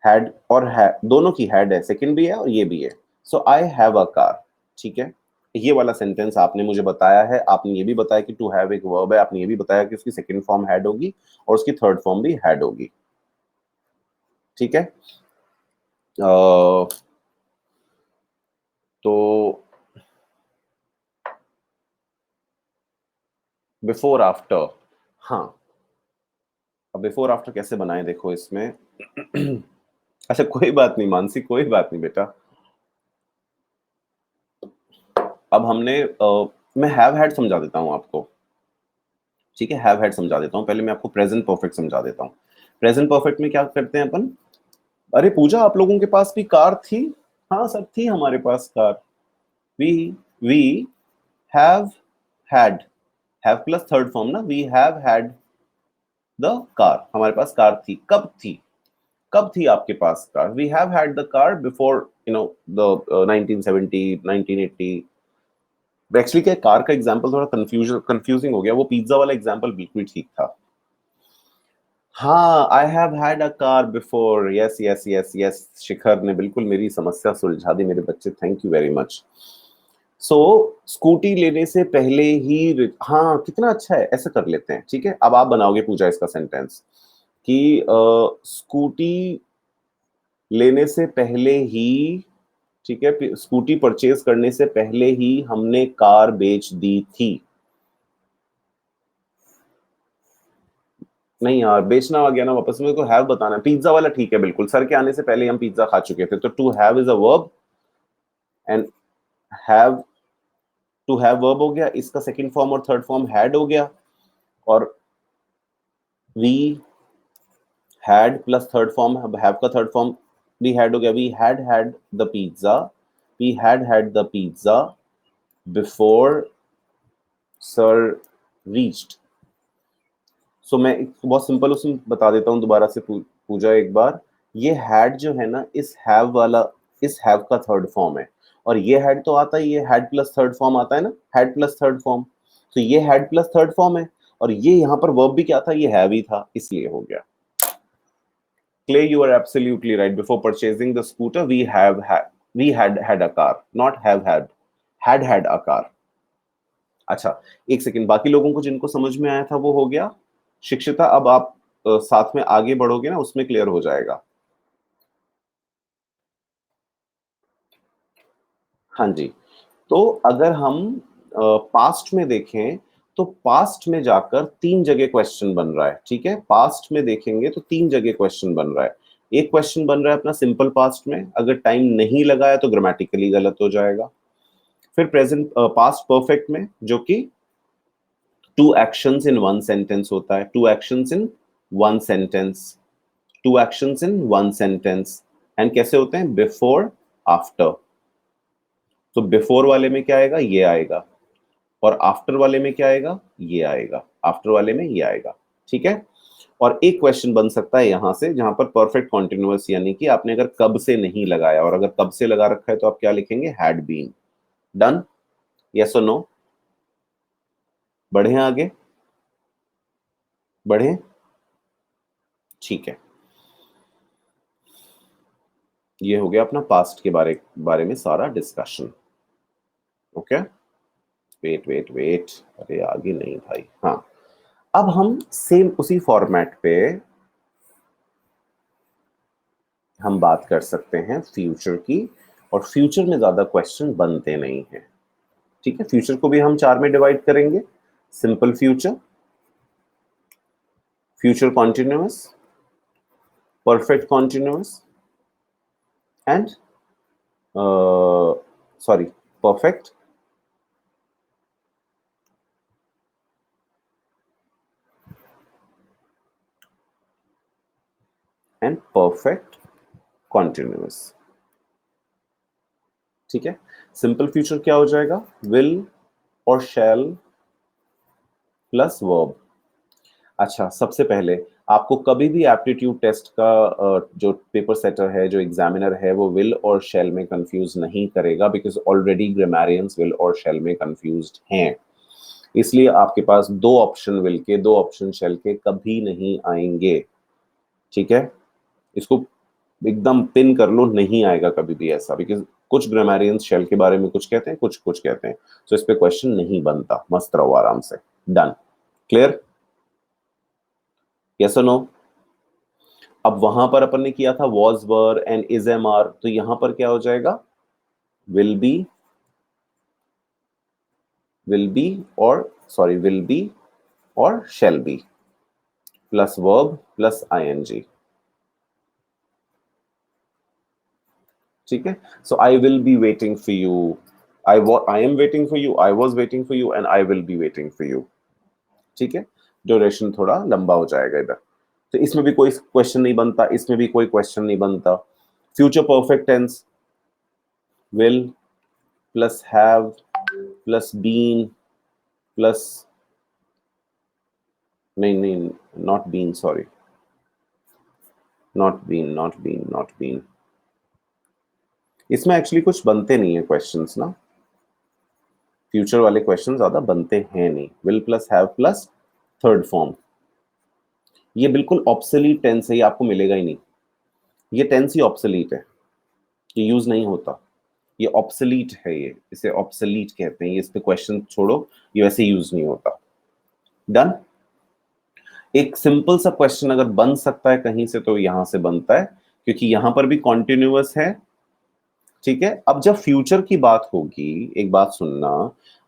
हैड और है, दोनों की हैड है, सेकंड भी है और ये भी है। So I have a car, ठीक है। ये वाला सेंटेंस आपने मुझे बताया है, आपने ये भी बताया कि टू हैव एक वर्ब है, आपने ये भी बताया कि उसकी सेकंड फॉर्म हैड होगी और उसकी थर्ड फॉर्म भी हैड होगी, ठीक है। तो बिफोर आफ्टर, हाँ, अब बिफोर आफ्टर कैसे बनाए देखो इसमें। अच्छा कोई बात नहीं मानसी, कोई बात नहीं बेटा। अब हमने मैं हैव हैड समझा देता हूं आपको, ठीक है, हैव हैड समझा देता हूं, पहले मैं आपको प्रेजेंट परफेक्ट समझा देता हूं। प्रेजेंट परफेक्ट में क्या करते हैं अपन? अरे पूजा, आप लोगों के पास भी कार थी? हाँ सर थी हमारे पास car. We we have had, have plus third form ना, we have had the car, हमारे पास कार थी, कब थी? कब थी आपके पास car? We have had the car before the 1970 1980। Actually क्या, कार का एग्जांपल थोड़ा कंफ्यूजिंग हो गया, वो पिज्जा वाला एग्जांपल बिल्कुल ठीक था। हाँ, I have had a car before, yes yes yes yes, Shikhar ने बिल्कुल मेरी समस्या सुलझा दी मेरे बच्चे, thank you very much. So scooty लेने से पहले ही, हाँ कितना अच्छा है, ऐसा कर लेते हैं, ठीक है। अब आप बनाओगे पूजा इसका सेंटेंस कि स्कूटी लेने से पहले ही, ठीक है, स्कूटी परचेज करने से पहले ही हमने कार बेच दी थी। नहीं यार, बेचना आ गया ना वापस, मेरे को हैव बताना है। पिज्जा वाला ठीक है, बिल्कुल सर के आने से पहले हम पिज्जा खा चुके थे, तो to have is a verb and have, to have verb हो गया, इसका सेकंड फॉर्म और थर्ड फॉर्म हैड हो गया, और we had plus third form, have का थर्ड फॉर्म भी हैड हो गया, we had had the pizza, we had had the pizza before sir reached. So मैं बहुत सिंपल उसमें बता देता हूँ दोबारा से पूजा एक बार। ये हैड जो है ना, इस हैव वाला, इस हैव का थर्ड फॉर्म है, और ये हैड तो आता ही है, हैड प्लस थर्ड फॉर्म आता है ना, हैड प्लस थर्ड फॉर्म। तो ये हैड प्लस थर्ड फॉर्म है, और ये यहाँ पर वर्ब भी क्या था, ये हैव ही था, इसलिए हो गया। Clay, you are absolutely right, before purchasing the scooter we had had a car, not have had a car. अच्छा एक सेकंड, बाकी लोगों को जिनको समझ में आया था वो हो गया। शिक्षिता, अब आप साथ में आगे बढ़ोगे ना, उसमें क्लियर हो जाएगा। हाँ जी। तो अगर हम पास्ट में देखें, तो पास्ट में जाकर तीन जगह क्वेश्चन बन रहा है, ठीक है, पास्ट में देखेंगे तो तीन जगह क्वेश्चन बन रहा है। एक क्वेश्चन बन रहा है अपना सिंपल पास्ट में, अगर टाइम नहीं लगाया तो ग्रामेटिकली गलत हो जाएगा। फिर प्रेजेंट पास्ट परफेक्ट में, जो कि two actions in one sentence होता है, two actions in one sentence, two actions in one sentence, and कैसे होते हैं, बिफोर आफ्टर। तो बिफोर वाले में क्या आएगा, ये आएगा, और आफ्टर वाले में क्या आएगा, ये आएगा, आफ्टर वाले में ये आएगा, ठीक है। और एक क्वेश्चन बन सकता है यहां से जहां पर परफेक्ट कॉन्टिन्यूअस, यानी कि आपने अगर कब से नहीं लगाया, और अगर कब से लगा रखा है तो आप क्या लिखेंगे, हैड बीन। डन? यस और नो? बढ़े आगे, बढ़े? ठीक है, ये हो गया अपना पास्ट के बारे में सारा discussion. Okay, wait wait wait, अरे आगे नहीं भाई। हाँ, अब हम सेम उसी फॉर्मेट पे हम बात कर सकते हैं फ्यूचर की, और फ्यूचर में ज्यादा क्वेश्चन बनते नहीं हैं। ठीक है, फ्यूचर को भी हम 4 में डिवाइड करेंगे। Simple future, future continuous, perfect continuous, and sorry, perfect and perfect continuous. ठीक है, सिंपल फ्यूचर क्या हो जाएगा, विल और शैल प्लस वर्ब। अच्छा, सबसे पहले आपको कभी भी एप्टीट्यूड टेस्ट का जो पेपर सेटर है, जो एग्जामिनर है, वो विल और शेल में कंफ्यूज नहीं करेगा, बिकॉज ऑलरेडी ग्रामेरियंस विल और शेल में कंफ्यूज्ड हैं। इसलिए आपके पास 2 ऑप्शन विल के, 2 ऑप्शन शेल के कभी नहीं आएंगे। ठीक है, इसको एकदम पिन कर लो, नहीं आएगा कभी भी ऐसा, बिकॉज कुछ ग्रामेरियंस शेल के बारे में कुछ कहते हैं, कुछ कुछ कहते हैं। तो इस पे क्वेश्चन नहीं बनता, मस्त रहो आराम से। डन? क्लियर? यस और नो? अब वहां पर अपन ने किया था was were and is am are, तो यहां पर क्या हो जाएगा, विल बी, विल बी और सॉरी, विल बी और shall be plus verb plus ING. ठीक है, so I will be waiting for you, I am waiting for you, I was waiting for you, and I will be waiting for you. ठीक है, duration थोड़ा लंबा हो जाएगा इधर, तो इसमें भी कोई क्वेश्चन नहीं बनता, इसमें भी कोई क्वेश्चन नहीं बनता। Future perfect tense, will plus have plus been plus, नहीं नहीं, not been, sorry, not been, not been, not been. इसमें एक्चुअली कुछ बनते नहीं है क्वेश्चंस ना, फ्यूचर वाले क्वेश्चन ज्यादा बनते हैं नहीं। Will plus have plus third form, ये बिल्कुल ऑब्सोलीट टेंस है, ये आपको मिलेगा ही नहीं। ये टेंस ही ऑब्सोलीट है, ये यूज नहीं होता, ये ऑब्सोलीट है, ये इसे ऑब्सोलीट कहते हैं, ये इस पे क्वेश्चन छोड़ो, ये वैसे यूज नहीं होता। डन? एक सिंपल सा क्वेश्चन अगर बन सकता है कहीं से तो यहां से बनता है, क्योंकि यहां पर भी कॉन्टिन्यूअस है। ठीक है, अब जब फ्यूचर की बात होगी, एक बात सुनना,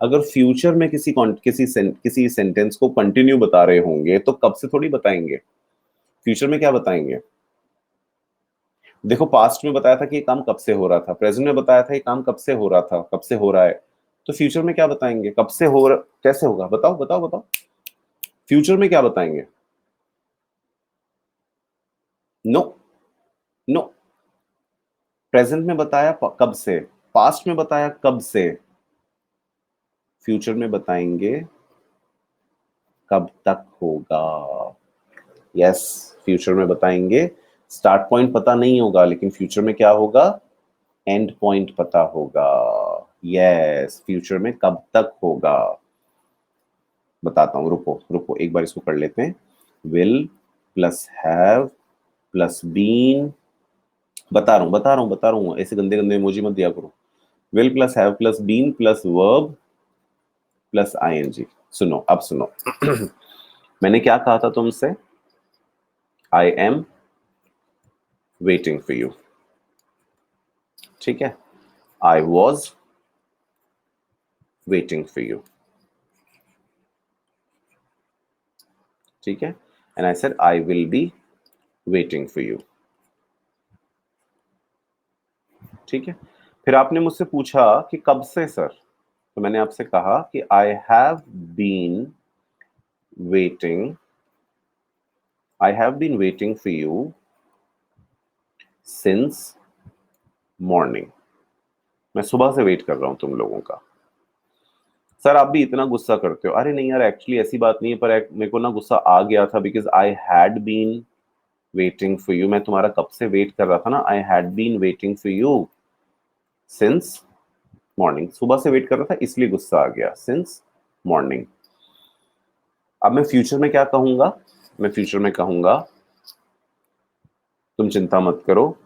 अगर फ्यूचर में किसी सेंटेंस को कंटिन्यू बता रहे होंगे तो कब से थोड़ी बताएंगे, फ्यूचर में क्या बताएंगे। देखो, पास्ट में बताया था कि ये काम कब से हो रहा था, प्रेजेंट में बताया था ये काम कब से हो रहा था, कब से हो रहा है, तो फ्यूचर में क्या बताएंगे, कब से हो रहा, कैसे होगा, बताओ बताओ बताओ, फ्यूचर में क्या बताएंगे। नो, नो, प्रेजेंट में बताया कब से, पास्ट में बताया कब से, फ्यूचर में बताएंगे कब तक होगा। यस, फ्यूचर में बताएंगे, स्टार्ट पॉइंट पता नहीं होगा, लेकिन फ्यूचर में क्या होगा, एंड पॉइंट पता होगा। यस, फ्यूचर में कब तक होगा, बताता हूं, रुको रुको, एक बार इसको कर लेते हैं। Will plus have plus been, बता रहा हूं, ऐसे गंदे गंदे इमोजी मत दिया करो। Will plus have plus been plus verb plus ING. सुनो, अब सुनो मैंने क्या कहा था तुमसे, I am waiting for you. ठीक है, I was waiting for you. ठीक है, and I said I will be waiting for you. ठीक है, फिर आपने मुझसे पूछा कि कब से सर, तो मैंने आपसे कहा कि I have been waiting, I have been waiting for you since morning. मैं सुबह से वेट कर रहा हूं तुम लोगों का, सर आप भी इतना गुस्सा करते हो। अरे नहीं यार, एक्चुअली ऐसी बात नहीं है, पर मेरे को ना गुस्सा आ गया था because I had been waiting for you. मैं तुम्हारा कब से वेट कर रहा था ना। I had been waiting for you since morning. सुबह से वेट कर रहा था, इसलिए गुस्सा आ गया। Since morning. अब मैं फ्यूचर में क्या कहूंगा? मैं फ्यूचर में कहूंगा तुम चिंता मत करो।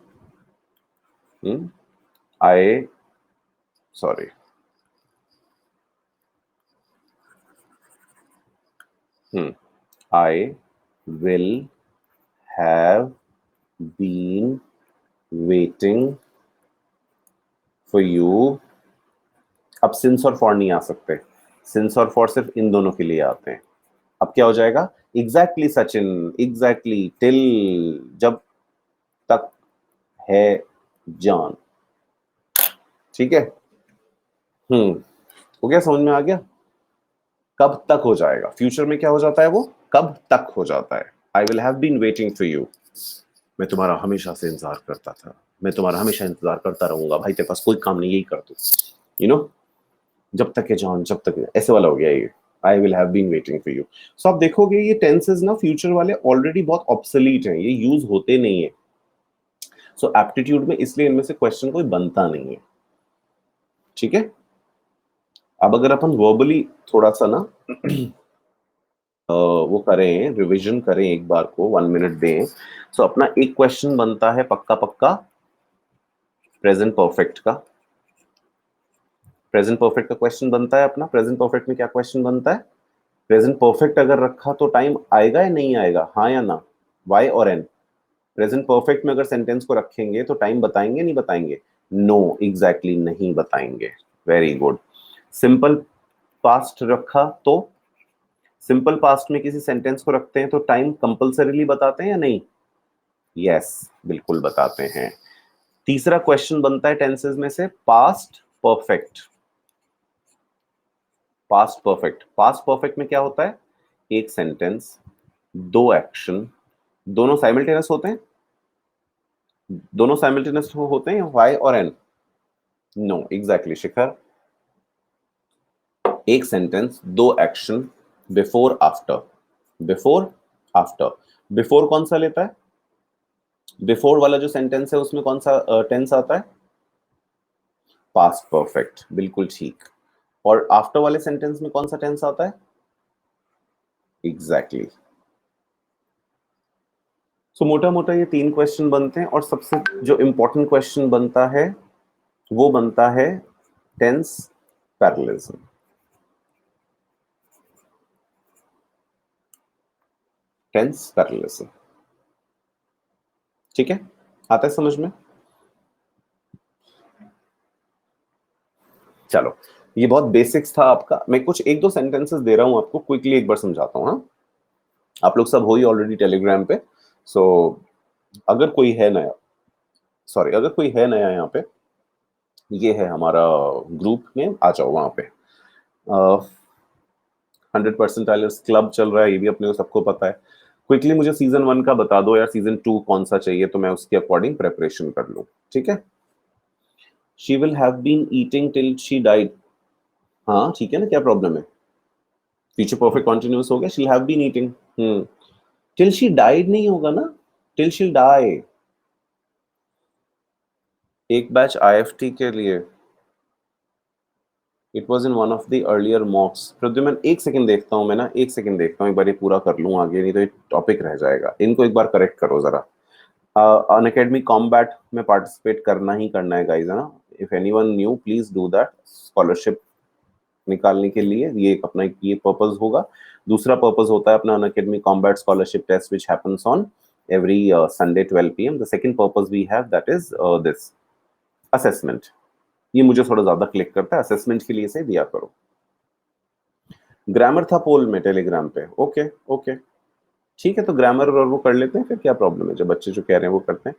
I sorry. I will have been waiting for you. अब सिंस और फॉर नहीं आ सकते। सिंस और फॉर सिर्फ इन दोनों के लिए आते हैं। अब क्या हो जाएगा? एग्जैक्टली सचिन, एग्जैक्टली टिल, जब तक है जान। ठीक है। हो गया, समझ में आ गया? कब तक हो जाएगा? फ्यूचर में क्या हो जाता है? वो कब तक हो जाता है। I will have been waiting for you. मैं तुम्हारा हमेशा से इंतजार करता था। मैं तुम्हारा हमेशा इंतजार करता रहूंगा। भाई तेरे पास कोई काम नहीं, यही कर तू। यू नो, जब तक है जान, जब तक है, ऐसे वाला हो गया ये। I will have been waiting for you. So आप देखोगे ये टेंसेस ना फ्यूचर वाले ऑलरेडी बहुत ऑब्सोलीट हैं, ये यूज होते नहीं है। सो एप्टीट्यूड में इसलिए इनमें से क्वेश्चन कोई बनता नहीं है। ठीक है। अब अगर अपन वर्बली थोड़ा सा ना वो करें, रिवीजन करें एक बार को, 1 मिनट दें। सो अपना एक क्वेश्चन बनता है पक्का पक्का प्रेजेंट परफेक्ट का। प्रेजेंट परफेक्ट का क्वेश्चन बनता है अपना। प्रेजेंट परफेक्ट में क्या क्वेश्चन बनता है? प्रेजेंट परफेक्ट अगर रखा तो टाइम आएगा या नहीं आएगा? हाँ या ना? वाई और एन? प्रेजेंट परफेक्ट में अगर सेंटेंस को रखेंगे तो टाइम बताएंगे नहीं बताएंगे? नो, एग्जैक्टली नहीं बताएंगे। Very good. सिंपल पास्ट रखा तो? सिंपल पास्ट में किसी सेंटेंस को रखते हैं तो टाइम कंपल्सरीली बताते हैं या नहीं? यस, बिल्कुल बताते हैं। तीसरा क्वेश्चन बनता है टेंसेस में से past perfect. Past perfect, past perfect में क्या होता है? एक सेंटेंस, दो एक्शन, दोनों साइमल्टेनियस होते हैं। दोनों साइमल्टेनियस होते हैं, वाई और एन? नो, एग्जैक्टली शिखर। एक सेंटेंस, दो action, before after. Before after. Before कौन सा लेता है? बिफोर वाला जो सेंटेंस है उसमें कौन सा टेंस आता है? पास्ट परफेक्ट, बिल्कुल ठीक। और आफ्टर वाले सेंटेंस में कौन सा टेंस आता है? एग्जैक्टली। सो मोटा मोटा ये 3 क्वेश्चन बनते हैं और सबसे जो इंपॉर्टेंट क्वेश्चन बनता है वो बनता है टेंस पैरेललिज्म। Tense parallelism. ठीक है, आता है समझ में? चलो, ये बहुत बेसिक्स था आपका। मैं कुछ एक दो सेंटेंसेस दे रहा हूं आपको, क्विकली एक बार समझाता हूं। हाँ, आप लोग सब हो ही ऑलरेडी टेलीग्राम पे। सो अगर कोई है नया, सॉरी अगर कोई है नया यहाँ पे, ये है हमारा ग्रुप में, आ जाओ वहां पे। 100% आइलर्स क्लब चल रहा है, ये भी अपने को सबको पता है। क्विकली मुझे सीजन 1 का बता दो यार, सीजन 2 कौन सा चाहिए तो मैं उसके अकॉर्डिंग प्रेपरेशन कर लूं। ठीक है। She will have been eating till she died. हाँ ठीक है ना, क्या प्रॉब्लम है? फ्यूचर परफेक्ट कंटिन्यूअस हो गया, she have been eating. Till she died नहीं होगा ना, टिल शी डाई। एक बैच आईएफटी के लिए, it was in one of the earlier mocks. Pradyuman एक सेकंड देखता हूँ मैं ना, एक सेकंड देखता हूँ, एक बार ये पूरा कर लूँ आगे, नहीं तो ये टॉपिक रह जाएगा। इनको एक बार करेक्ट करो जरा। अन अकेडमी कॉम्बैट में पार्टिसिपेट करना ही करना है गाइज, है ना? If anyone new please do that. Scholarship निकालने के लिए ये अपना ये पर्पस होगा। दूसरा पर्पस होता है अपना Unacademy combat scholarship test which happens on every Sunday 12 p.m. The second purpose we have, that is this assessment. ये मुझे थोड़ा ज्यादा क्लिक करता है, असेसमेंट के लिए से दिया करो। ग्रामर था पोल में टेलीग्राम पे, ओके ओके ठीक है, तो ग्रामर और वो कर लेते हैं, फिर क्या प्रॉब्लम है, जब बच्चे जो कह रहे हैं वो करते हैं।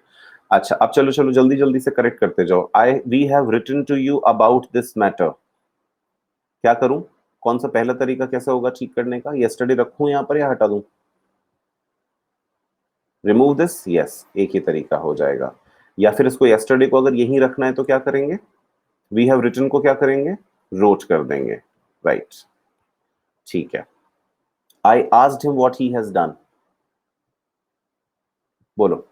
अच्छा अब चलो चलो जल्दी जल्दी से करेक्ट करते जाओ। I we have written to you about this matter. क्या करूं? कौन सा पहला तरीका कैसा होगा ठीक करने का? यस्टरडे रखूं यहाँ पर या हटा दूं? रिमूव दिस, यस, एक ही तरीका हो जाएगा। या फिर इसको यस्टरडे को अगर यहीं रखना है तो क्या करेंगे? वी हैव रिटन को क्या करेंगे? रोट कर देंगे। राइट, ठीक है. I asked him what he has done. बोलो.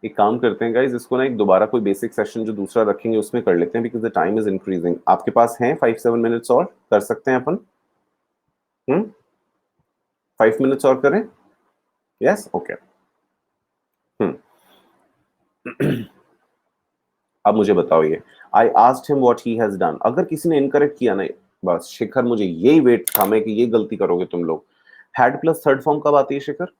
एक काम करते हैं गाइस, इसको ना एक दोबारा कोई बेसिक सेशन जो दूसरा रखेंगे उसमें कर लेते हैं, because the time is increasing. आपके पास हैं 5-7 मिनट्स और कर सकते हैं अपन? 5 मिनट्स और करें? Yes, okay. अब मुझे बताओ ये, I asked him what he has done. अगर किसी ने इनकरेक्ट किया ना, बस शिखर मुझे यही वेट था मैं कि ये गलती करोगे तुम लोग. हैड प्लस थर्ड फॉर्म कब आती है शिखर?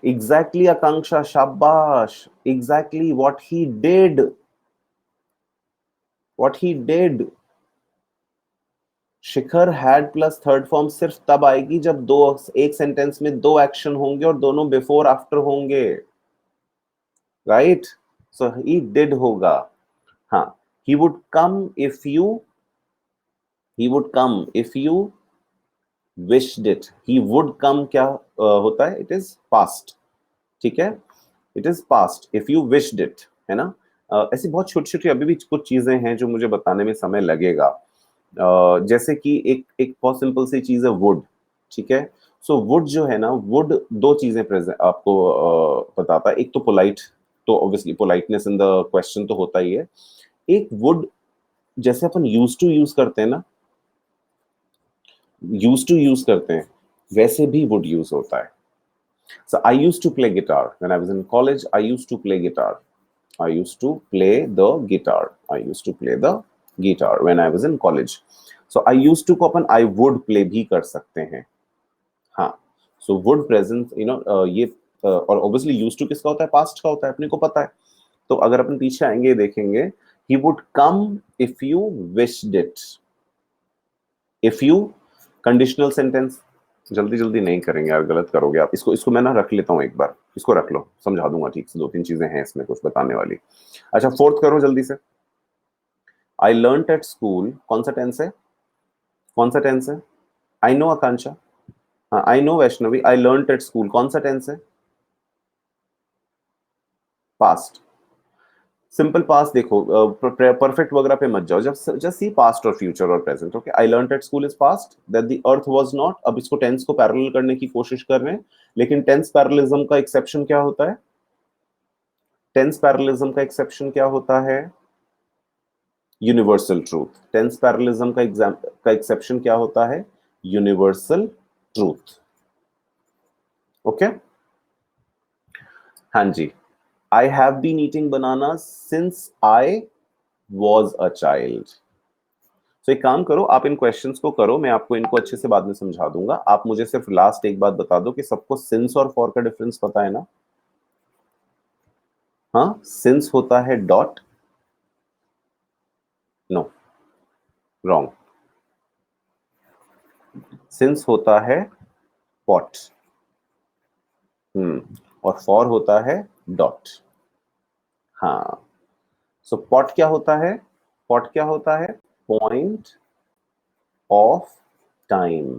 एग्जैक्टली आकांक्षा, शाबाश. Exactly what he did. What he did. Shikhar, had plus third form सिर्फ तब आएगी जब दो, एक सेंटेंस में दो एक्शन होंगे और दोनों बिफोर आफ्टर होंगे. राइट, सो ही डिड होगा. हाँ, he would come if you, he would come if you wished it. He would come क्या होता है? It is past. ठीक है, it is past if you wished it, है ना. ऐसी बहुत छोटी छोटी अभी भी कुछ चीजें हैं जो मुझे बताने में समय लगेगा. जैसे कि एक बहुत सिंपल सी चीज है वुड. ठीक है, सो वुड जो है ना, वुड दो चीजें प्रेजेंट आपको बताता है. एक तो पोलाइट, तो obviously politeness in the question तो होता ही है. एक वुड जैसे अपन यूज टू यूज करते हैं ना, यूज टू यूज करते हैं, वैसे भी वुड यूज होता है. So I use to play guitar when I was in college. I use to play guitar. I use to play the guitar. I use to play the guitar when I was in college. So I use to को अपन I would play भी कर सकते हैं. हाँ, so would present, ये और obviously use to किसका होता है? पास्ट का होता है, अपने को पता है. तो अगर अपन पीछे आएंगे देखेंगे, he would come if you wished it. If you conditional sentence. जल्दी जल्दी नहीं करेंगे यार, गलत करोगे आप. इसको मैं ना रख लेता हूं एक बार. इसको रख लो, समझा दूंगा ठीक से. 2-3 चीजें हैं इसमें कुछ बताने वाली. अच्छा, फोर्थ करो जल्दी से. आई लर्नड एट स्कूल, कौन सा टेंस है? कौन सा टेंस है? आई नो आकांक्षा. हाँ, I know Vaishnavi. I learned at school कौन सा टेंस है? पास्ट. Simple past. देखो, परफेक्ट वगैरह पे मत जाओ. जब जस्ट सी पास्ट और फ्यूचर और present. Okay, I learned at school is past, that the earth was not. अब इसको टेंस को पैरेलल करने की कोशिश कर रहे हैं, लेकिन टेंस पैरेललिज्म का एक्सेप्शन क्या होता है? टेंस पैरेललिज्म का एक्सेप्शन क्या होता है? Universal truth. टेंस पैरेललिज्म का एक्सेप्शन क्या होता है? Universal truth. ओके, हाँ जी. I have been eating banana since I was a child. तो एक काम करो, आप इन क्वेश्चंस को करो, मैं आपको इनको अच्छे से बाद में समझा दूंगा. आप मुझे सिर्फ लास्ट एक बात बता दो कि सबको सिंस और फॉर का डिफरेंस पता है ना? हाँ, सिंस होता है डॉट. No, wrong. सिंस होता है पॉट. और फॉर होता है डॉट. हाँ, सो पॉट क्या होता है? पॉट क्या होता है? Point of time.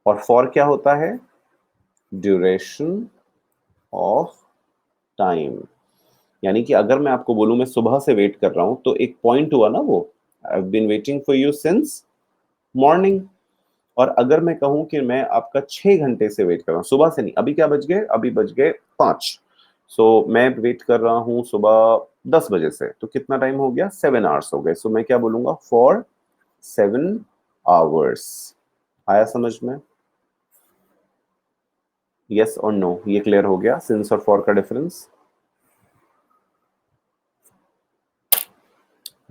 और फॉर क्या होता है? Duration of time. यानी कि अगर मैं आपको बोलूं मैं सुबह से वेट कर रहा हूं, तो एक पॉइंट हुआ ना वो. I have been waiting for you since morning. और अगर मैं कहूं कि मैं आपका 6 घंटे से वेट कर रहा हूं, सुबह से नहीं. अभी क्या बज गए? अभी बज गए 5. सो मैं वेट कर रहा हूं सुबह 10 बजे से, तो कितना टाइम हो गया? 7 आवर्स हो गए. सो मैं क्या बोलूंगा? For 7 hours. आया समझ में? यस और नो, ये क्लियर हो गया सिंस और फॉर का डिफरेंस?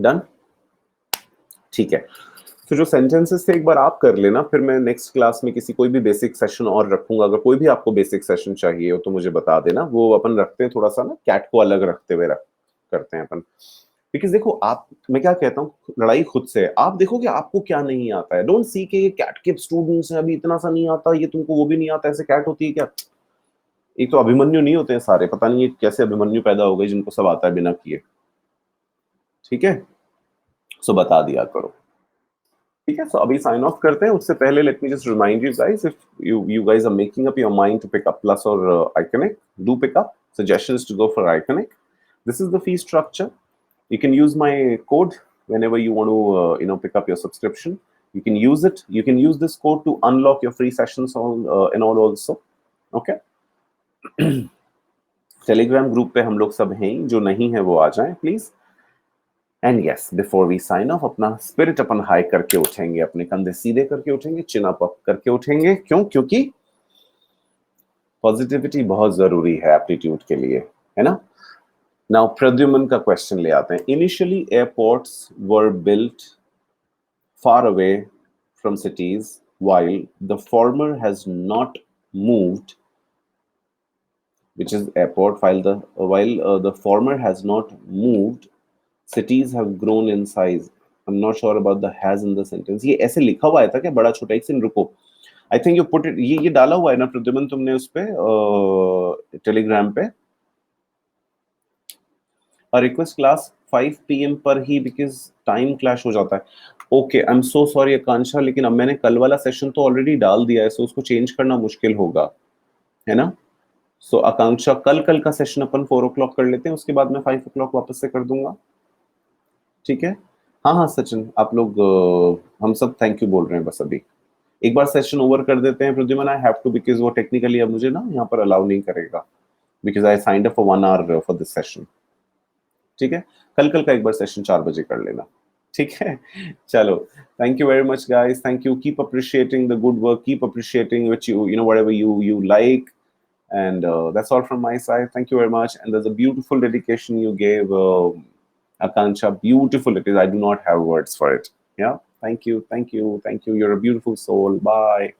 डन, ठीक है. तो जो सेंटेंसेस थे एक बार आप कर लेना, फिर मैं नेक्स्ट क्लास में किसी कोई भी बेसिक सेशन और रखूंगा. अगर कोई भी आपको बेसिक सेशन चाहिए हो तो मुझे बता देना. वो अपन रखते हैं थोड़ा सा ना, कैट को अलग रखते हुए करते हैं अपन. बिकॉज देखो, आप, मैं क्या कहता हूँ, लड़ाई खुद से है. आप देखो कि आपको क्या नहीं आता है. डोंट सी के ये कैट के स्टूडेंट्स हैं, अभी इतना सा नहीं आता, ये तुमको वो भी नहीं आता, ऐसे कैट होती है क्या? एक तो अभिमन्यु नहीं होते हैं सारे, पता नहीं ये कैसे अभिमन्यु पैदा हो गए जिनको सब आता है बिना किए. ठीक है, सो बता दिया करो. ठीक है, सो अभी साइन ऑफ करते हैं. उससे पहले let me just remind you guys, if you guys are making up your mind to pick up plus और iconic, do pick up. Suggestions to go for iconic. This is the fee structure. You can use my code whenever you want to pick up your subscription. You can use it. You can use this code to unlock your free sessions and all also. Okay. Telegram group पे हम लोग सब हैं, जो नहीं है वो आ जाएं please. And yes, before we sign off, अपना स्पिरिट अपन हाई करके उठेंगे, अपने कंधे सीधे करके उठेंगे, चिन अप करके उठेंगे. क्यों? क्योंकि पॉजिटिविटी बहुत जरूरी है एप्टीट्यूड के लिए, है ना. नाउ प्रद्युमन का क्वेश्चन ले आते हैं. Initially airports were built far away from cities, while the former has not moved, which is airport, while the former has not moved, cities have grown in size. I'm not sure about the has in the sentence. ये ऐसे लिखा हुआ था क्या? बड़ा छोटा. एक second रुको. I think you put it, ये डाला हुआ है ना प्रद्युमन तुमने उस पे टेलीग्राम पे. A request class 5 PM पर ही, because टाइम क्लैश हो जाता है. Okay, I am so sorry Akanksha, लेकिन अब मैंने कल वाला सेशन तो ऑलरेडी डाल दिया है, सो उसको चेंज करना मुश्किल होगा, है ना. सो आकांक्षा, कल का सेशन अपन 4 o'clock कर लेते हैं, उसके बाद मैं 5 o'clock वापस से कर दूंगा. ठीक है. हाँ सचिन, आप लोग हम सब थैंक यू बोल रहे हैं. बस अभी एक बार सेशन ओवर कर देते हैं Pradyuman. I have to, because वो टेक्निकली अब मुझे ना यहाँ पर अलाउ नहीं करेगा, because I signed up for 1 hour for this session. ठीक है. कल का एक बार सेशन 4 बजे कर लेना. ठीक है. चलो, thank you very much guys. Thank you. Keep appreciating the good work, keep appreciating which whatever you like, and that's all from my side. Thank you very much. And there's a beautiful dedication you gave, Akanksha. Beautiful it is. I do not have words for it. Yeah. Thank you. You're a beautiful soul. Bye.